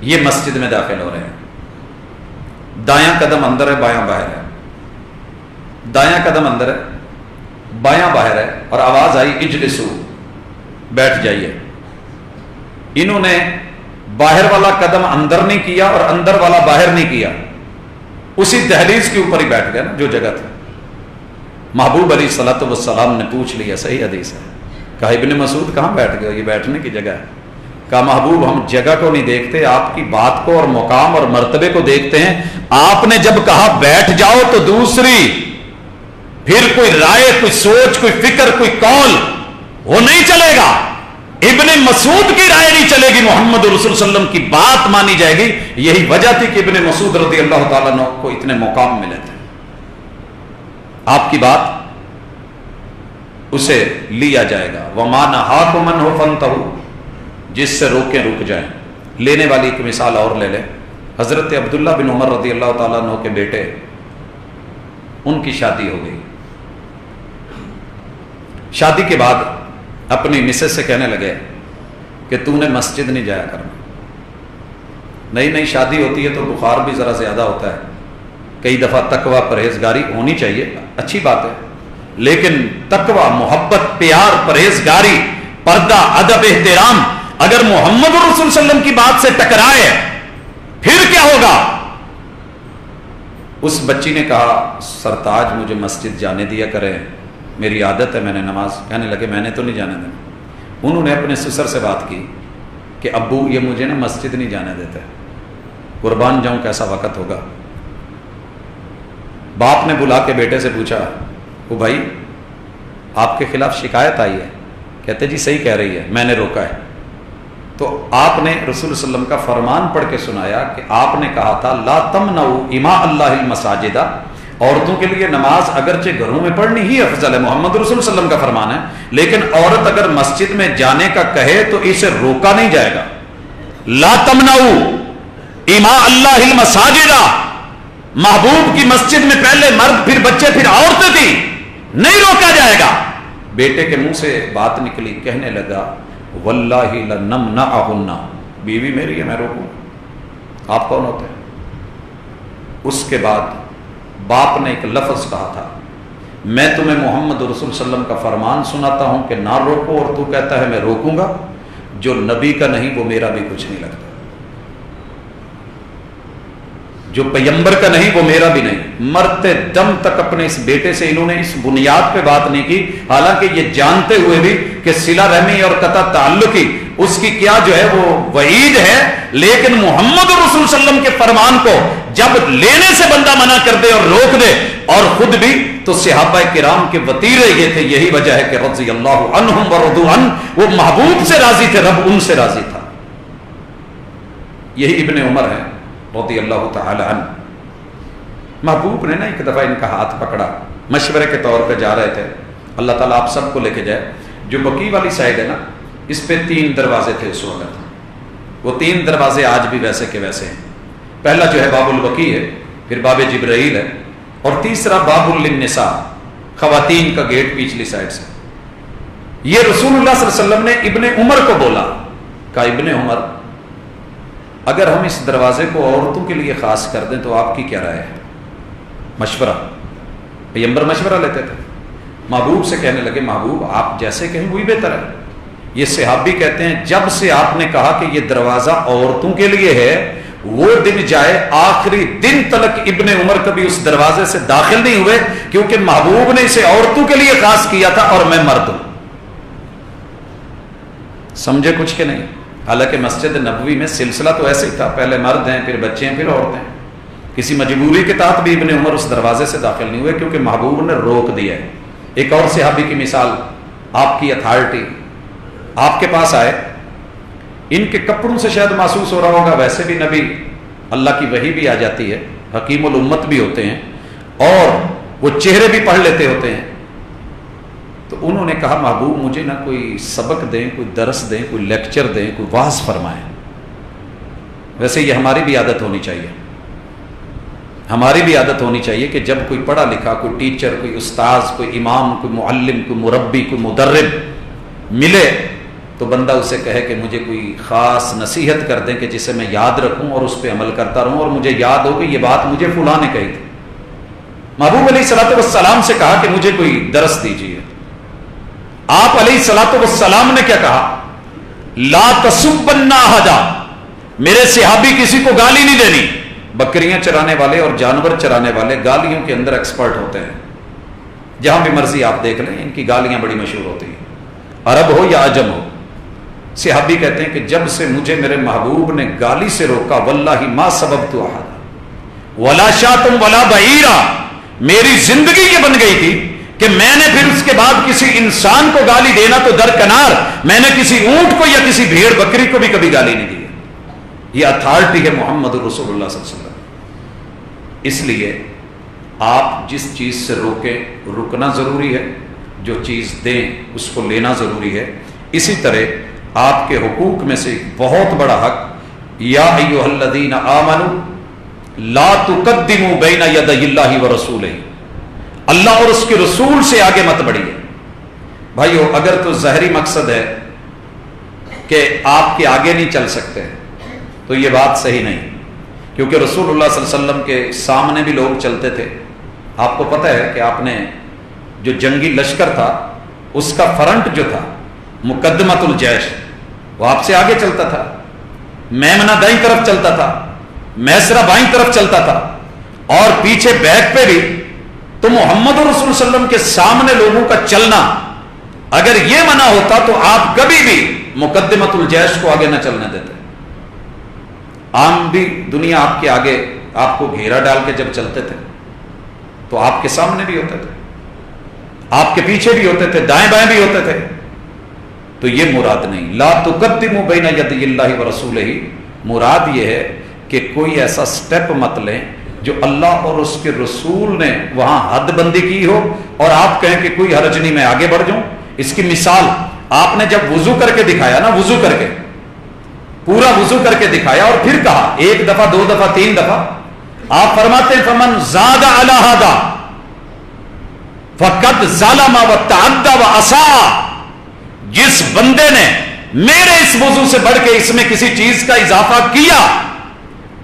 یہ مسجد میں داخل ہو رہے ہیں, دایاں قدم اندر ہے بایاں باہر ہے, دایاں قدم اندر ہے بایاں باہر ہے, اور آواز آئی اجلسو, بیٹھ جائیے. انہوں نے باہر والا قدم اندر نہیں کیا اور اندر والا باہر نہیں کیا, اسی دہلیز کے اوپر ہی بیٹھ گیا نا جو جگہ تھی. محبوب علیہ الصلوۃ والسلام نے پوچھ لیا, صحیح حدیث ہے, کہا ابن مسعود کہاں بیٹھ گئے, یہ بیٹھنے کی جگہ ہے. کہا محبوب ہم جگہ کو نہیں دیکھتے, آپ کی بات کو اور مقام اور مرتبے کو دیکھتے ہیں. آپ نے جب کہا بیٹھ جاؤ تو دوسری پھر کوئی رائے, کوئی سوچ, کوئی فکر, کوئی قول وہ نہیں چلے گا. ابن مسعود کی رائے نہیں چلے گی, محمد رسول صلی اللہ علیہ وسلم کی بات مانی جائے گی. یہی وجہ تھی کہ ابن مسعود رضی اللہ تعالیٰ عنہ کو اتنے مقام ملے تھے. آپ کی بات اسے لیا جائے گا. وَمَا نَهَاكُمْ عَنْهُ فَانْتَهُوا, جس سے روکیں رک جائیں. لینے والی ایک مثال اور لے لیں. حضرت عبداللہ بن عمر رضی اللہ تعالیٰ عنہ کے بیٹے, ان کی شادی ہو گئی. شادی کے بعد اپنی مسز سے کہنے لگے کہ تو نے مسجد نہیں جایا کرنا. نئی نئی شادی ہوتی ہے تو بخار بھی ذرا زیادہ ہوتا ہے, کئی دفعہ تقوی پرہیزگاری ہونی چاہیے, اچھی بات ہے, لیکن تقوی, محبت, پیار, پرہیزگاری, پردہ, ادب, احترام اگر محمد رسول صلی اللہ علیہ وسلم کی بات سے ٹکرائے پھر کیا ہوگا؟ اس بچی نے کہا سرتاج مجھے مسجد جانے دیا کریں, میری عادت ہے, میں نے نماز. کہنے لگے میں نے تو نہیں جانے دینا. انہوں نے اپنے سسر سے بات کی کہ ابو یہ مجھے نا مسجد نہیں جانے دیتے, قربان جاؤں کیسا وقت ہوگا. باپ نے بلا کے بیٹے سے پوچھا وہ بھائی آپ کے خلاف شکایت آئی ہے. کہتے جی صحیح کہہ رہی ہے, میں نے روکا ہے. تو آپ نے رسول صلی اللہ علیہ وسلم کا فرمان پڑھ کے سنایا کہ آپ نے کہا تھا لا تمنعوا اماء اللہ المساجد, عورتوں کے لیے نماز اگرچہ گھروں میں پڑھنی ہی افضل ہے, محمد رسول صلی اللہ علیہ وسلم کا فرمان ہے, لیکن عورت اگر مسجد میں جانے کا کہے تو اسے روکا نہیں جائے گا. لا تمنعوا اماء اللہ المساجد, محبوب کی مسجد میں پہلے مرد پھر بچے پھر عورتیں تھیں, نہیں روکا جائے گا. بیٹے کے منہ سے بات نکلی, کہنے لگا واللہ لنمنعہن, بیوی میری ہے میں روکوں, آپ کون ہوتے ہیں؟ اس کے بعد باپ نے ایک لفظ کہا تھا میں تمہیں محمد رسول صلی اللہ علیہ وسلم کا فرمان سناتا ہوں کہ نہ روکو, اور تو کہتا ہے میں روکوں گا. جو نبی کا نہیں وہ میرا بھی کچھ نہیں لگتا, جو پیغمبر کا نہیں وہ میرا بھی نہیں. مرتے دم تک اپنے اس بیٹے سے انہوں نے اس بنیاد پہ بات نہیں کی, حالانکہ یہ جانتے ہوئے بھی کہ صلہ رحمی اور قطع تعلقی اس کی کیا جو ہے وہ وعید ہے, لیکن محمد رسول صلی اللہ علیہ وسلم کے فرمان کو جب لینے سے بندہ منع کر دے اور روک دے, اور خود بھی, تو صحابہ کرام کے وتیرے یہ تھے. یہی وجہ ہے کہ رضی اللہ عنہم ورضوا عنہ, وہ محبوب سے راضی تھے, رب ان سے راضی تھا. یہی ابن عمر ہے رضی اللہ تعالی عنہ. محبوب نے نا ایک دفعہ ان کا ہاتھ پکڑا, مشورے کے طور پہ جا رہے تھے, اللہ تعالیٰ آپ سب کو لے کے جائے. جو بقیع والی سائڈ ہے نا, اس پہ 3 دروازے تھے اس وقت, وہ 3 دروازے آج بھی ویسے کے ویسے ہیں. پہلا جو ہے باب البقیع ہے, پھر باب جبرائیل ہے, اور تیسرا باب للنساء, خواتین کا گیٹ پچھلی سائڈ سے. یہ رسول اللہ صلی اللہ علیہ وسلم نے ابن عمر کو بولا, کہا ابن عمر اگر ہم اس دروازے کو عورتوں کے لیے خاص کر دیں تو آپ کی کیا رائے ہے؟ مشورہ, پیغمبر مشورہ لیتے تھے. محبوب سے کہنے لگے محبوب آپ جیسے کہیں وہی بہتر ہے. یہ صحابی کہتے ہیں جب سے آپ نے کہا کہ یہ دروازہ عورتوں کے لیے ہے وہ دن جائے آخری دن تلک ابن عمر کبھی اس دروازے سے داخل نہیں ہوئے، کیونکہ محبوب نے اسے عورتوں کے لیے خاص کیا تھا اور میں مرد ہوں۔ سمجھے کچھ کہ نہیں؟ حالانکہ مسجد نبوی میں سلسلہ تو ایسے ہی تھا، پہلے مرد ہیں، پھر بچے ہیں، پھر عورتیں۔ کسی مجبوری کے تحت بھی ابن عمر اس دروازے سے داخل نہیں ہوئے، کیونکہ محبوب نے روک دیا ہے۔ ایک اور صحابی کی مثال، آپ کی اتھارٹی، آپ کے پاس آئے، ان کے کپڑوں سے شاید محسوس ہو رہا ہوگا، ویسے بھی نبی اللہ کی وحی بھی آ جاتی ہے، حکیم الامت بھی ہوتے ہیں اور وہ چہرے بھی پڑھ لیتے ہوتے ہیں، تو انہوں نے کہا محبوب مجھے نہ کوئی سبق دیں، کوئی درس دیں، کوئی لیکچر دیں، کوئی واعظ فرمائیں۔ ویسے یہ ہماری بھی عادت ہونی چاہیے، ہماری بھی عادت ہونی چاہیے کہ جب کوئی پڑھا لکھا، کوئی ٹیچر، کوئی استاذ، کوئی امام، کوئی معلم، کوئی مربی، کوئی مدرب ملے تو بندہ اسے کہے کہ مجھے کوئی خاص نصیحت کر دیں کہ جسے میں یاد رکھوں اور اس پہ عمل کرتا رہوں، اور مجھے یاد ہو کہ یہ بات مجھے فلاں نے کہی تھی۔ محبوب علیہ الصلوۃ والسلام سے کہا کہ مجھے کوئی درس دیجیے۔ آپ علیہ الصلوۃ والسلام نے کیا کہا؟ لا تسبن احدا، میرے صحابی کسی کو گالی نہیں دینی۔ بکریاں چرانے والے اور جانور چرانے والے گالیوں کے اندر ایکسپرٹ ہوتے ہیں، جہاں بھی مرضی آپ دیکھ لیں ان کی گالیاں بڑی مشہور ہوتی ہیں، عرب ہو یا عجم ہو۔ صحابی کہتے ہیں کہ جب سے مجھے میرے محبوب نے گالی سے روکا، واللہ ما سببت احد ولا شاتم ولا بعیرا، میری زندگی یہ بن گئی تھی کہ میں نے پھر اس کے بعد کسی انسان کو گالی دینا تو درکنار، میں نے کسی اونٹ کو یا کسی بھیڑ بکری کو بھی کبھی گالی نہیں دی۔ یہ اتھارٹی ہے محمد رسول اللہ صلی اللہ علیہ وسلم۔ اس لیے آپ جس چیز سے روکیں رکنا ضروری ہے، جو چیز دیں اس کو لینا ضروری ہے۔ اسی طرح آپ کے حقوق میں سے ایک بہت بڑا حق، یا ایھا الذین آمنوا لا تقدموا بین یدی اللہ ورسولہ، اللہ اور اس کے رسول سے آگے مت بڑھیے۔ بھائیو اگر تو ظاہری مقصد ہے کہ آپ کے آگے نہیں چل سکتے تو یہ بات صحیح نہیں، کیونکہ رسول اللہ صلی اللہ علیہ وسلم کے سامنے بھی لوگ چلتے تھے۔ آپ کو پتہ ہے کہ آپ نے جو جنگی لشکر تھا اس کا فرنٹ جو تھا مقدمۃ الجیش، وہ آپ سے آگے چلتا تھا، میمنہ دائیں طرف چلتا تھا، میسرہ بائیں طرف چلتا تھا، اور پیچھے بیک پہ بھی۔ تو محمد رسول صلی اللہ علیہ وسلم کے سامنے لوگوں کا چلنا اگر یہ منع ہوتا تو آپ کبھی بھی مقدمۃ الجیش کو آگے نہ چلنے دیتے۔ عام بھی دنیا آپ کے آگے آپ کو گھیرا ڈال کے جب چلتے تھے تو آپ کے سامنے بھی ہوتے تھے، آپ کے پیچھے بھی ہوتے تھے، دائیں بائیں بھی ہوتے تھے۔ تو یہ مراد نہیں، لا تقدموا بین یدی اللہ ورسولہ، مراد یہ ہے کہ کوئی ایسا سٹیپ مت لیں جو اللہ اور اس کے رسول نے وہاں حد بندی کی ہو اور آپ کہیں کہ کوئی حرج نہیں میں آگے بڑھ جاؤں۔ اس کی مثال آپ نے جب وضو کر کے دکھایا نا، وضو کر کے پورا وضو کر کے دکھایا اور پھر کہا ایک دفعہ، دو دفعہ، تین دفعہ، آپ فرماتے ہیں فمن زاد علی ھذا فقد ظلم وتعدى وعصى، جس بندے نے میرے اس وضو سے بڑھ کے اس میں کسی چیز کا اضافہ کیا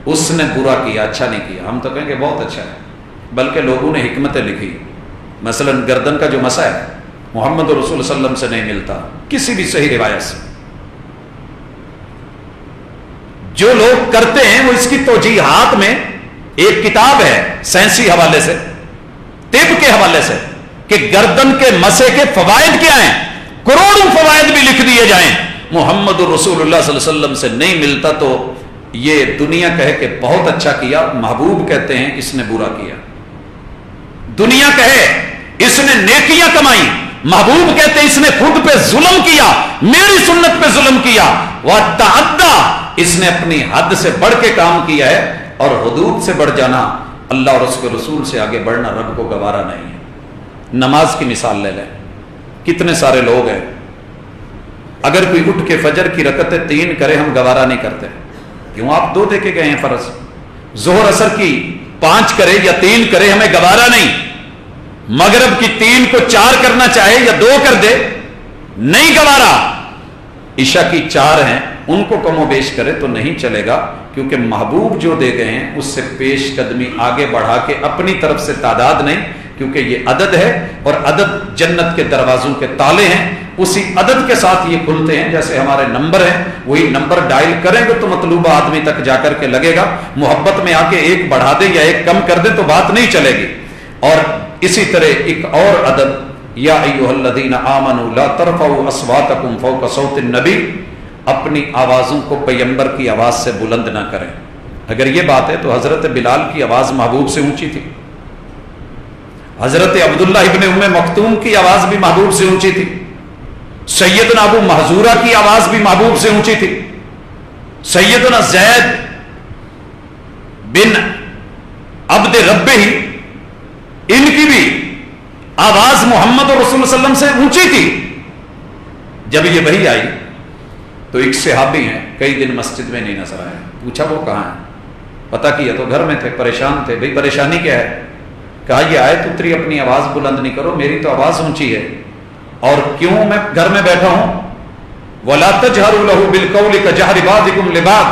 اس نے برا کیا، اچھا نہیں کیا۔ ہم تو کہیں کہ بہت اچھا ہے، بلکہ لوگوں نے حکمتیں لکھی، مثلا گردن کا جو مسا ہے محمد رسول صلی اللہ علیہ وسلم سے نہیں ملتا کسی بھی صحیح روایت سے۔ جو لوگ کرتے ہیں وہ اس کی توجیحات میں ایک کتاب ہے سائنسی حوالے سے، طب کے حوالے سے، کہ گردن کے مسے کے فوائد کیا ہیں، کروڑوں فوائد بھی لکھ دیے جائیں، محمد رسول اللہ صلی اللہ علیہ وسلم سے نہیں ملتا تو یہ دنیا کہے کہ بہت اچھا کیا، محبوب کہتے ہیں اس نے برا کیا۔ دنیا کہے اس نے نیکیاں کمائی، محبوب کہتے ہیں اس نے خود پہ ظلم کیا، میری سنت پہ ظلم کیا، وتعدى، اس نے اپنی حد سے بڑھ کے کام کیا ہے، اور حدود سے بڑھ جانا، اللہ اور اس کے رسول سے آگے بڑھنا رب کو گوارا نہیں ہے۔ نماز کی مثال لے لیں، کتنے سارے لوگ ہیں، اگر کوئی اٹھ کے فجر کی رکعتیں 3 کرے ہم گوارا نہیں کرتے، کیوں؟ آپ 2 دے کے گئے ہیں فرض، ظہر عصر کی 5 کرے یا 3 کرے ہمیں گوارا نہیں، مغرب کی 3 کو 4 کرنا چاہے یا 2 کر دے نہیں گوارا، عشاء کی 4 ہیں ان کو کم و بیش کرے تو نہیں چلے گا، کیونکہ محبوب جو دے گئے ہیں اس سے پیش قدمی آگے بڑھا کے اپنی طرف سے تعداد نہیں کیونکہ یہ عدد ہے اور عدد جنت کے دروازوں کے تالے ہیں، اسی عدد کے ساتھ یہ کھلتے ہیں، جیسے ہمارے نمبر ہیں، وہی نمبر ڈائل کریں گے تو مطلوبہ آدمی تک جا کر کے لگے گا۔ محبت میں آ کے ایک بڑھا دیں یا ایک کم کر دیں تو بات نہیں چلے گی۔ اور اسی طرح ایک اور عدد، یا ایھا الذین آمنوا لا ترفعوا اصواتکم فوق صوت النبی، اپنی آوازوں کو پیغمبر کی آواز سے بلند نہ کریں۔ اگر یہ بات ہے تو حضرت بلال کی آواز محبوب سے اونچی تھی، حضرت عبداللہ ابن ام مکتوم کی آواز بھی محبوب سے اونچی تھی، سیدنا ابو محذورہ کی آواز بھی محبوب سے اونچی تھی، سیدنا زید بن عبد ربہ ان کی بھی آواز محمد اور رسول صلی اللہ علیہ وسلم سے اونچی تھی۔ جب یہ وحی آئی تو ایک صحابی ہیں، کئی دن مسجد میں نہیں نظر آئے، پوچھا وہ کہاں ہیں؟ پتہ کیا تو گھر میں تھے، پریشان تھے۔ بھئی پریشانی کیا ہے؟ کہا یہ آیت اتری، اپنی آواز بلند نہیں کرو، میری تو آواز اونچی ہے، اور کیوں میں گھر میں بیٹھا ہوں؟ وَلَا تَجْهَرُوا لَهُ بِالْقَوْلِ كَجَهْرِ بَعْضِكُمْ لِبَعْضٍ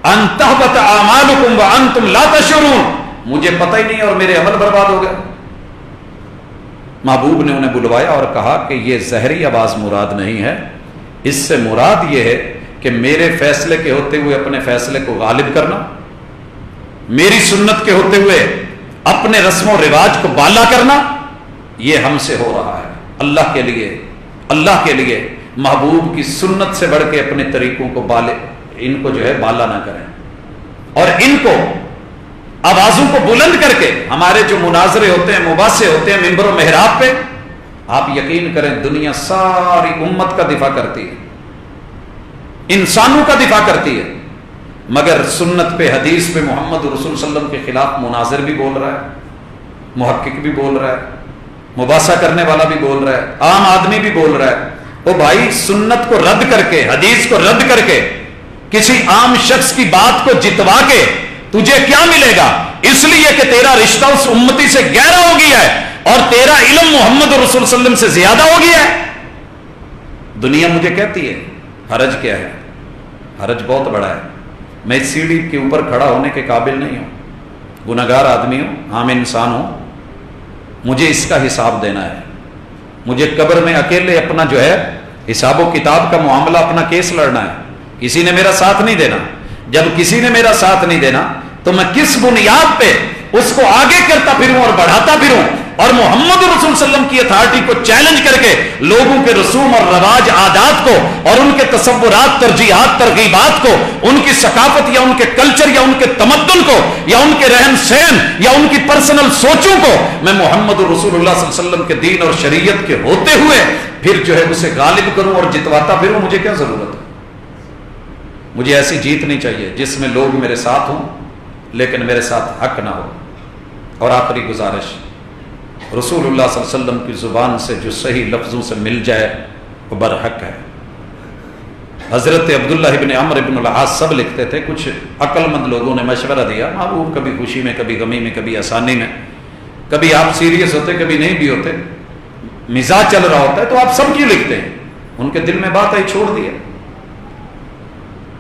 أَن تَهْبَطَ أَعْمَالُكُمْ وَأَنْتُمْ لَا تَشْعُرُونَ، مجھے پتہ ہی نہیں اور میرے عمل برباد ہو گئے۔ محبوب نے انہیں بلوایا اور کہا کہ یہ زہری آواز مراد نہیں ہے، اس سے مراد یہ ہے کہ میرے فیصلے کے ہوتے ہوئے اپنے فیصلے کو غالب کرنا، میری سنت کے ہوتے ہوئے اپنے رسم و رواج کو بالا کرنا، یہ ہم سے ہو رہا ہے۔ اللہ کے لیے محبوب کی سنت سے بڑھ کے اپنے طریقوں کو ان کو جو ہے بالا نہ کریں، اور ان کو آوازوں کو بلند کر کے ہمارے جو مناظرے ہوتے ہیں، مباحثے ہوتے ہیں منبر و محراب پہ، آپ یقین کریں دنیا ساری امت کا دفاع کرتی ہے، انسانوں کا دفاع کرتی ہے، مگر سنت پہ، حدیث پہ، محمد رسول صلی اللہ علیہ وسلم کے خلاف مناظر بھی بول رہا ہے، محقق بھی بول رہا ہے، مباحثہ کرنے والا بھی بول رہا ہے، عام آدمی بھی بول رہا ہے۔ او بھائی، سنت کو رد کر کے، حدیث کو رد کر کے، کسی عام شخص کی بات کو جتوا کے تجھے کیا ملے گا؟ اس لیے کہ تیرا رشتہ اس امتی سے گہرا ہو گیا ہے اور تیرا علم محمد رسول صلی اللہ علیہ وسلم سے زیادہ ہو گیا ہے۔ دنیا مجھے کہتی ہے حرج کیا ہے؟ حرج بہت بڑا ہے، میں اس سیڑھی کے اوپر کھڑا ہونے کے قابل نہیں ہوں، گناہگار آدمی ہوں، عام انسان ہوں، مجھے اس کا حساب دینا ہے، مجھے قبر میں اکیلے اپنا جو ہے حساب و کتاب کا معاملہ، اپنا کیس لڑنا ہے، کسی نے میرا ساتھ نہیں دینا۔ جب کسی نے میرا ساتھ نہیں دینا تو میں کس بنیاد پہ اس کو آگے کرتا پھروں اور بڑھاتا پھروں، اور محمد رسول صلی اللہ علیہ وسلم کی اتھارٹی کو چیلنج کر کے لوگوں کے رسوم اور رواج، عادات کو، اور ان کے تصورات، ترجیحات، ترغیبات کو، ان کی ثقافت یا ان کے کلچر یا ان کے تمدن کو یا ان کے رہن سہن یا ان کی پرسنل سوچوں کو میں محمد رسول اللہ صلی اللہ علیہ وسلم کے دین اور شریعت کے ہوتے ہوئے پھر جو ہے اسے غالب کروں اور جتواتا پھروں، مجھے کیا ضرورت ہے؟ مجھے ایسی جیت نہیں چاہیے جس میں لوگ میرے ساتھ ہوں لیکن میرے ساتھ حق نہ ہو۔ اور آخری گزارش، رسول اللہ صلی اللہ علیہ وسلم کی زبان سے جو صحیح لفظوں سے مل جائے وہ برحق ہے۔ حضرت عبداللہ ابن عمرو ابن العاص سب لکھتے تھے، کچھ عقل مند لوگوں نے مشورہ دیا، محبوب کبھی خوشی میں، کبھی غمی میں، کبھی آسانی میں، کبھی آپ سیریس ہوتے، کبھی نہیں بھی ہوتے، مزاج چل رہا ہوتا ہے تو آپ سب کیوں لکھتے ہیں؟ ان کے دل میں بات آئی، چھوڑ دیا۔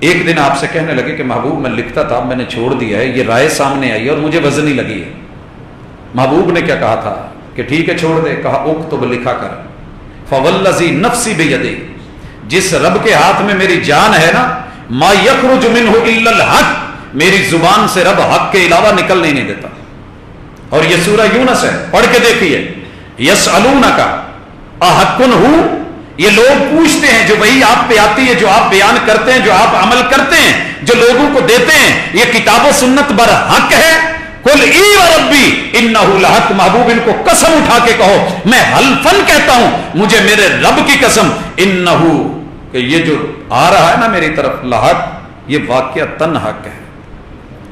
ایک دن آپ سے کہنے لگے کہ محبوب میں لکھتا تھا، میں نے چھوڑ دیا ہے، یہ رائے سامنے آئی اور مجھے وزنی لگی ہے۔ محبوب نے کیا کہا تھا کہ ٹھیک ہے چھوڑ دے؟ کہا اکتب، لکھا کر، فوالذی نفسی بیدی، جس رب کے ہاتھ میں میری جان ہے نا، ما یخرج منہ الا الحق، میری زبان سے رب حق کے علاوہ نکلنے نہیں دیتا۔ اور یہ سورہ یونس ہے، پڑھ کے دیکھیے، یسألونک احق ہو، یہ لوگ پوچھتے ہیں، جو وہی آپ پہ آتی ہے، جو آپ بیان کرتے ہیں، جو آپ عمل کرتے ہیں، جو لوگوں کو دیتے ہیں، یہ کتاب و سنت برحق ہے؟ قل ای وربی انہ لحق، محبوب ان کو قسم اٹھا کے کہو، میں حلفن کہتا ہوں، مجھے میرے رب کی قسم، انہ، کہ یہ جو آ رہا ہے نا میری طرف لحق، یہ واقعتاً حق ہے۔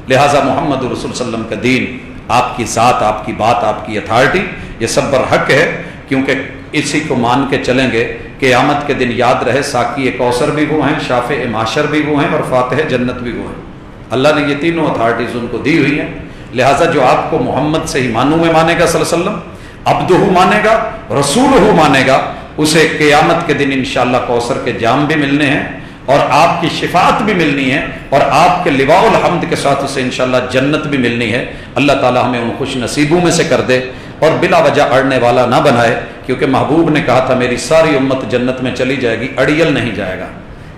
لہٰذا محمد رسول صلی اللہ علیہ وسلم کا دین، آپ کی ذات، آپ کی بات، آپ کی اتھارٹی، یہ سب برحق ہے، کیونکہ اسی کو مان کے چلیں گے قیامت کے دن یاد رہے ساقی کوثر بھی وہ ہیں، شافع معاشر بھی وہ ہیں، اور فاتح جنت بھی وہ ہیں۔ اللہ نے یہ تینوں اتھارٹیز ان کو دی ہوئی ہیں۔ لہٰذا جو آپ کو محمد سے ہی مانوں میں مانے گا صلی اللہ علیہ وسلم، عبدہ مانے گا، رسولہ مانے گا، اسے قیامت کے دن انشاءاللہ کوثر کے جام بھی ملنے ہیں اور آپ کی شفاعت بھی ملنی ہے، اور آپ کے لواء الحمد کے ساتھ اسے انشاءاللہ جنت بھی ملنی ہے۔ اللہ تعالی ہمیں ان خوش نصیبوں میں سے کر دے۔ اور بلا وجہ اڑنے والا نہ بنائے، کیونکہ محبوب نے کہا تھا میری ساری امت جنت میں چلی جائے گی، اڑیل نہیں جائے گا۔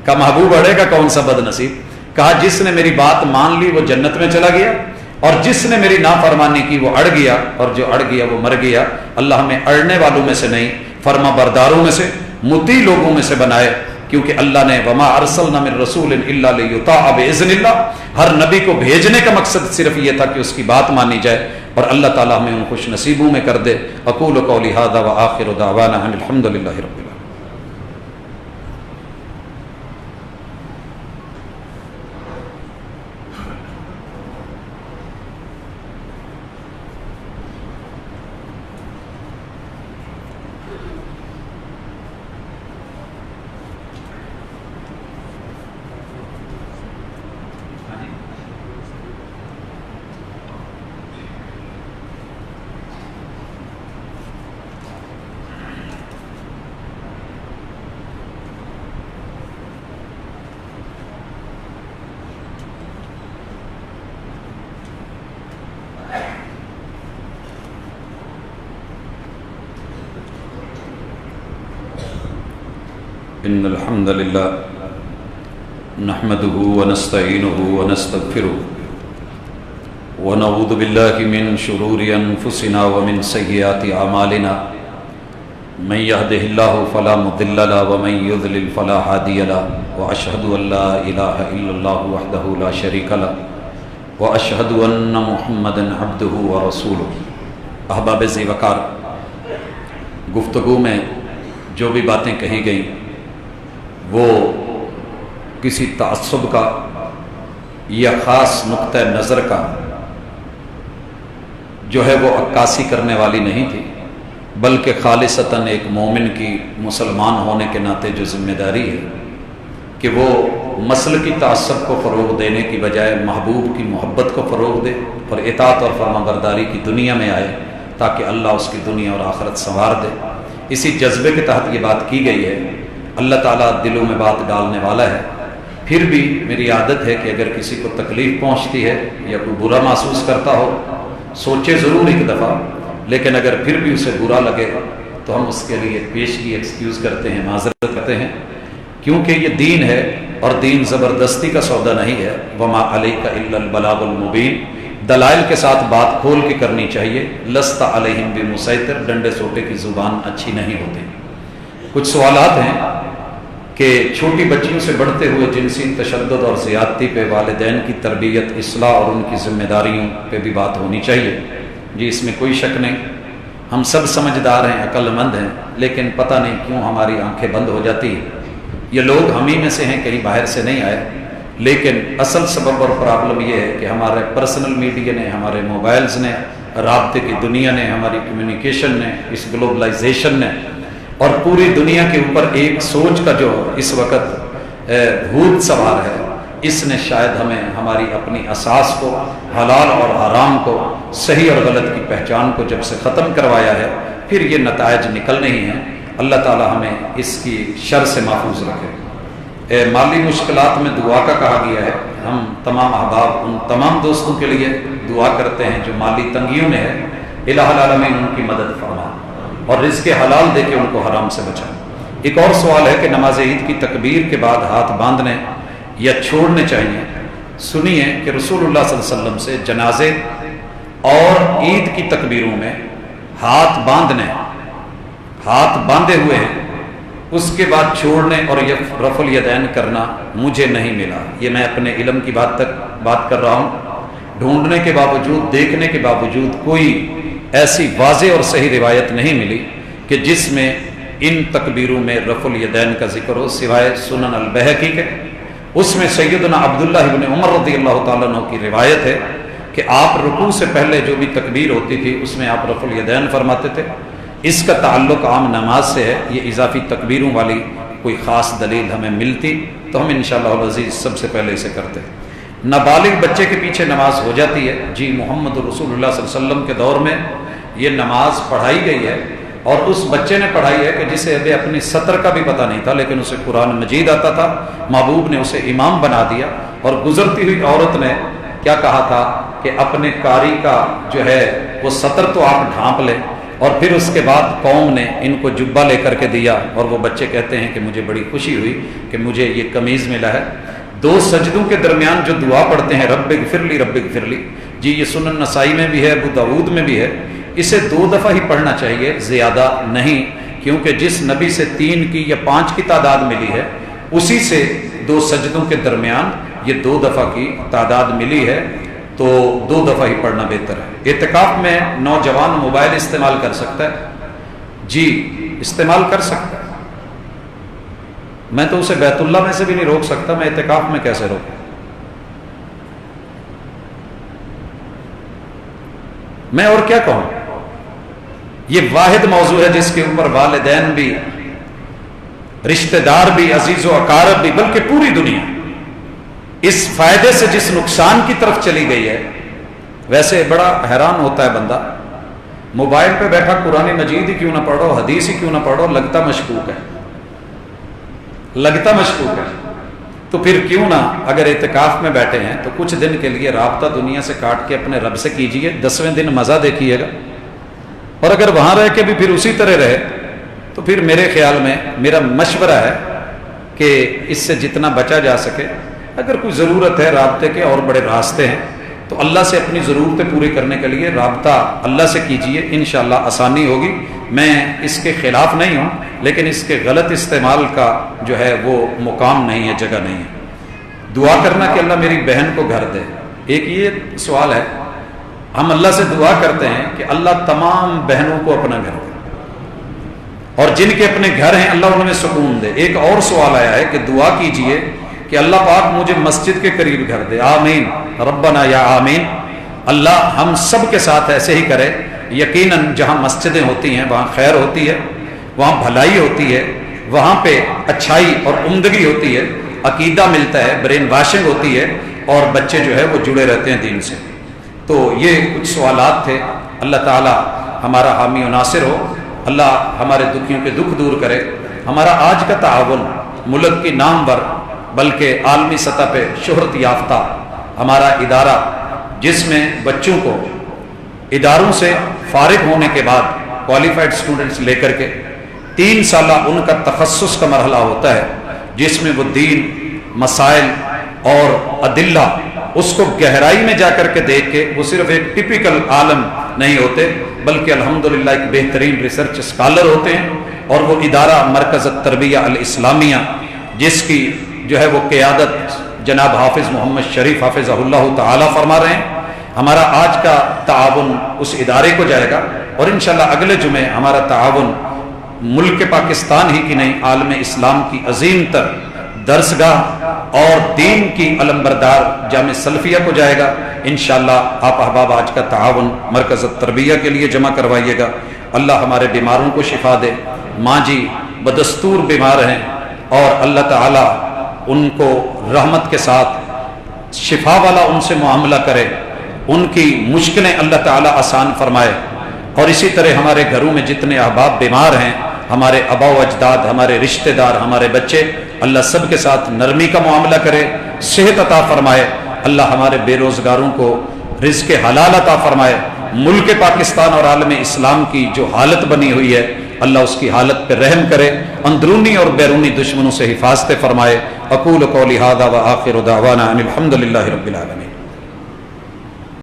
کہا محبوب اڑے گا کون سا بد نصیب؟ کہا جس نے میری بات مان لی وہ جنت میں چلا گیا، اور جس نے میری نافرمانی کی وہ اڑ گیا، اور جو اڑ گیا وہ مر گیا۔ اللہ ہمیں اڑنے والوں میں سے نہیں، فرما برداروں میں سے، مطیع لوگوں میں سے بنائے، کیونکہ اللہ نے وما ارسلنا من رسول الا لیطاع باذن اللہ، ہر نبی کو بھیجنے کا مقصد صرف یہ تھا کہ اس کی بات مانی جائے، اور اللہ تعالیٰ ہمیں ان خوش نصیبوں میں کر دے۔ اقول قولی ھذا وآخر دعوانا ان الحمد للہ رب العالمین۔ ان الحمد للہ نحمده ونستعینه ونستغفره ونعوذ باللہ من شرور انفسنا ومن سیئات اعمالنا من يهده الله فلا مضل له ومن يضلل فلا هادي له واشهد ان لا اله الا الله وحده لا شريك له واشهد ان محمدا عبده ورسوله۔ احباب ذی وقار، گفتگو میں جو بھی باتیں کہی گئیں وہ کسی تعصب کا یا خاص نقطہ نظر کا جو ہے وہ عکاسی کرنے والی نہیں تھی، بلکہ خالصتاً ایک مومن کی مسلمان ہونے کے ناطے جو ذمہ داری ہے کہ وہ مسلکی تعصب کو فروغ دینے کی بجائے محبوب کی محبت کو فروغ دے اور اطاعت اور فرما برداری کی دنیا میں آئے، تاکہ اللہ اس کی دنیا اور آخرت سنوار دے۔ اسی جذبے کے تحت یہ بات کی گئی ہے۔ اللہ تعالیٰ دلوں میں بات ڈالنے والا ہے۔ پھر بھی میری عادت ہے کہ اگر کسی کو تکلیف پہنچتی ہے یا کوئی برا محسوس کرتا ہو، سوچے ضرور ایک دفعہ، لیکن اگر پھر بھی اسے برا لگے تو ہم اس کے لیے پیشگی ایکسکیوز کرتے ہیں، معذرت کرتے ہیں، کیونکہ یہ دین ہے اور دین زبردستی کا سودا نہیں ہے۔ وما علیک الا البلاغ المبین، دلائل کے ساتھ بات کھول کے کرنی چاہیے۔ لست علیہم بمسیطر، ڈنڈے سوٹے کی زبان اچھی نہیں ہوتی۔ کچھ سوالات ہیں کہ چھوٹی بچیوں سے بڑھتے ہوئے جنسی تشدد اور زیادتی پہ والدین کی تربیت، اصلاح اور ان کی ذمہ داریوں پہ بھی بات ہونی چاہیے۔ جی اس میں کوئی شک نہیں، ہم سب سمجھدار ہیں، عقل مند ہیں، لیکن پتہ نہیں کیوں ہماری آنکھیں بند ہو جاتی ہیں۔ یہ لوگ ہم ہی میں سے ہیں، کہیں باہر سے نہیں آئے، لیکن اصل سبب اور پرابلم یہ ہے کہ ہمارے پرسنل میڈیا نے، ہمارے موبائلز نے، رابطے کی دنیا نے، ہماری کمیونیکیشن نے، اس گلوبلائزیشن نے، اور پوری دنیا کے اوپر ایک سوچ کا جو اس وقت بھوت سوار ہے، اس نے شاید ہمیں ہماری اپنی اساس کو، حلال اور حرام کو، صحیح اور غلط کی پہچان کو جب سے ختم کروایا ہے، پھر یہ نتائج نکلنے ہی ہیں۔ اللہ تعالی ہمیں اس کی شر سے محفوظ رکھے۔ مالی مشکلات میں دعا کا کہا گیا ہے۔ ہم تمام احباب ان تمام دوستوں کے لیے دعا کرتے ہیں جو مالی تنگیوں میں ہے، الہ العالمین ان کی مدد فرما اور رزق حلال دے کے ان کو حرام سے بچائے۔ ایک اور سوال ہے کہ نماز عید کی تکبیر کے بعد ہاتھ باندھنے یا چھوڑنے چاہیے۔ سنیے کہ رسول اللہ صلی اللہ علیہ وسلم سے جنازے اور عید کی تکبیروں میں ہاتھ باندھے ہوئے ہیں، اس کے بعد چھوڑنے اور رفع الیدین کرنا مجھے نہیں ملا۔ یہ میں اپنے علم کی بات کر رہا ہوں، ڈھونڈنے کے باوجود، دیکھنے کے باوجود کوئی ایسی واضح اور صحیح روایت نہیں ملی کہ جس میں ان تکبیروں میں رفع الیدین کا ذکر ہو، سوائے سنن البیہقی کے۔ اس میں سیدنا عبداللہ ابن عمر رضی اللہ تعالیٰ عنہ کی روایت ہے کہ آپ رکوع سے پہلے جو بھی تکبیر ہوتی تھی اس میں آپ رفع الیدین فرماتے تھے۔ اس کا تعلق عام نماز سے ہے، یہ اضافی تکبیروں والی کوئی خاص دلیل ہمیں ملتی تو ہم انشاءاللہ العزیز سب سے پہلے اسے کرتے ہیں۔ نابالغ بچے کے پیچھے نماز ہو جاتی ہے۔ جی محمد رسول اللہ صلی اللہ علیہ وسلم کے دور میں یہ نماز پڑھائی گئی ہے، اور اس بچے نے پڑھائی ہے کہ جسے ابھی اپنی سطر کا بھی پتہ نہیں تھا، لیکن اسے قرآن مجید آتا تھا۔ محبوب نے اسے امام بنا دیا، اور گزرتی ہوئی عورت نے کیا کہا تھا کہ اپنے قاری کا جو ہے وہ سطر تو آپ ڈھانپ لیں، اور پھر اس کے بعد قوم نے ان کو جبہ لے کر کے دیا، اور وہ بچے کہتے ہیں کہ مجھے بڑی خوشی ہوئی کہ مجھے یہ قمیض ملا ہے۔ 2 سجدوں کے درمیان جو دعا پڑھتے ہیں رب اغفر لی رب اغفر لی، جی یہ سنن نسائی میں بھی ہے، ابو داؤد میں بھی ہے، اسے 2 دفعہ ہی پڑھنا چاہیے، زیادہ نہیں، کیونکہ جس نبی سے 3 کی یا 5 کی تعداد ملی ہے اسی سے 2 سجدوں کے درمیان یہ 2 دفعہ کی تعداد ملی ہے، تو 2 دفعہ ہی پڑھنا بہتر ہے۔ اعتکاف میں نوجوان موبائل استعمال کر سکتا ہے؟ جی استعمال کر سکتا ہے، میں تو اسے بیت اللہ میں سے بھی نہیں روک سکتا، میں اعتکاف میں کیسے روکوں؟ میں اور کیا کہوں؟ یہ واحد موضوع ہے جس کے اوپر والدین بھی، رشتہ دار بھی، عزیز و اقارب بھی، بلکہ پوری دنیا اس فائدے سے جس نقصان کی طرف چلی گئی ہے۔ ویسے بڑا حیران ہوتا ہے بندہ، موبائل پہ بیٹھا قرآن مجید ہی کیوں نہ پڑھو، حدیث ہی کیوں نہ پڑھو، لگتا مشکوک ہے، لگتا مشکوک ہے۔ تو پھر کیوں نہ اگر اعتکاف میں بیٹھے ہیں تو کچھ دن کے لیے رابطہ دنیا سے کاٹ کے اپنے رب سے کیجئے، 10ویں دن مزہ دیکھیے گا، اور اگر وہاں رہ کے بھی پھر اسی طرح رہے تو پھر میرے خیال میں میرا مشورہ ہے کہ اس سے جتنا بچا جا سکے، اگر کوئی ضرورت ہے رابطے کے اور بڑے راستے ہیں تو اللہ سے اپنی ضرورتیں پوری کرنے کے لیے رابطہ اللہ سے کیجئے، انشاءاللہ آسانی ہوگی۔ میں اس کے خلاف نہیں ہوں، لیکن اس کے غلط استعمال کا جو ہے وہ مقام نہیں ہے، جگہ نہیں ہے۔ دعا کرنا کہ اللہ میری بہن کو گھر دے، ایک یہ سوال ہے، ہم اللہ سے دعا کرتے ہیں کہ اللہ تمام بہنوں کو اپنا گھر دے، اور جن کے اپنے گھر ہیں اللہ انہیں سکون دے۔ ایک اور سوال آیا ہے کہ دعا کیجئے کہ اللہ پاک مجھے مسجد کے قریب گھر دے، آمین ربنا یا آمین۔ اللہ ہم سب کے ساتھ ایسے ہی کرے۔ یقیناً جہاں مسجدیں ہوتی ہیں وہاں خیر ہوتی ہے، وہاں بھلائی ہوتی ہے، وہاں پہ اچھائی اور عمدگی ہوتی ہے، عقیدہ ملتا ہے، برین واشنگ ہوتی ہے، اور بچے جو ہے وہ جڑے رہتے ہیں دین سے۔ تو یہ کچھ سوالات تھے۔ اللہ تعالی ہمارا حامی و ناصر ہو، اللہ ہمارے دکھیوں کے دکھ دور کرے۔ ہمارا آج کا تعاون ملک کی نامور بلکہ عالمی سطح پہ شہرت یافتہ ہمارا ادارہ، جس میں بچوں کو اداروں سے فارغ ہونے کے بعد کوالیفائڈ سٹوڈنٹس لے کر کے 3 سالہ ان کا تخصص کا مرحلہ ہوتا ہے، جس میں وہ دین، مسائل اور ادلہ اس کو گہرائی میں جا کر کے دیکھ کے وہ صرف ایک ٹپیکل عالم نہیں ہوتے، بلکہ الحمدللہ ایک بہترین ریسرچ اسکالر ہوتے ہیں۔ اور وہ ادارہ مرکز التربیہ الاسلامیہ، جس کی جو ہے وہ قیادت جناب حافظ محمد شریف حافظہ اللہ تعالی فرما رہے ہیں، ہمارا آج کا تعاون اس ادارے کو جائے گا، اور انشاءاللہ اگلے جمعے ہمارا تعاون ملک پاکستان ہی کی نہیں، عالم اسلام کی عظیم تر درسگاہ اور دین کی علمبردار جامع سلفیہ کو جائے گا۔ انشاءاللہ آپ احباب آج کا تعاون مرکز التربیہ کے لیے جمع کروائیے گا۔ اللہ ہمارے بیماروں کو شفا دے۔ ماں جی بدستور بیمار ہیں، اور اللہ تعالی ان کو رحمت کے ساتھ شفا والا ان سے معاملہ کرے، ان کی مشکلیں اللہ تعالی آسان فرمائے۔ اور اسی طرح ہمارے گھروں میں جتنے احباب بیمار ہیں، ہمارے آبا و اجداد، ہمارے رشتہ دار، ہمارے بچے، اللہ سب کے ساتھ نرمی کا معاملہ کرے، صحت عطا فرمائے۔ اللہ ہمارے بے روزگاروں کو رزق حلال عطا فرمائے۔ ملک پاکستان اور عالم اسلام کی جو حالت بنی ہوئی ہے، اللہ اس کی حالت پہ رحم کرے، اندرونی اور بیرونی دشمنوں سے حفاظت فرمائے۔ اقول قولی ھذا وآخر دعوانا ان الحمد للہ رب العالمین۔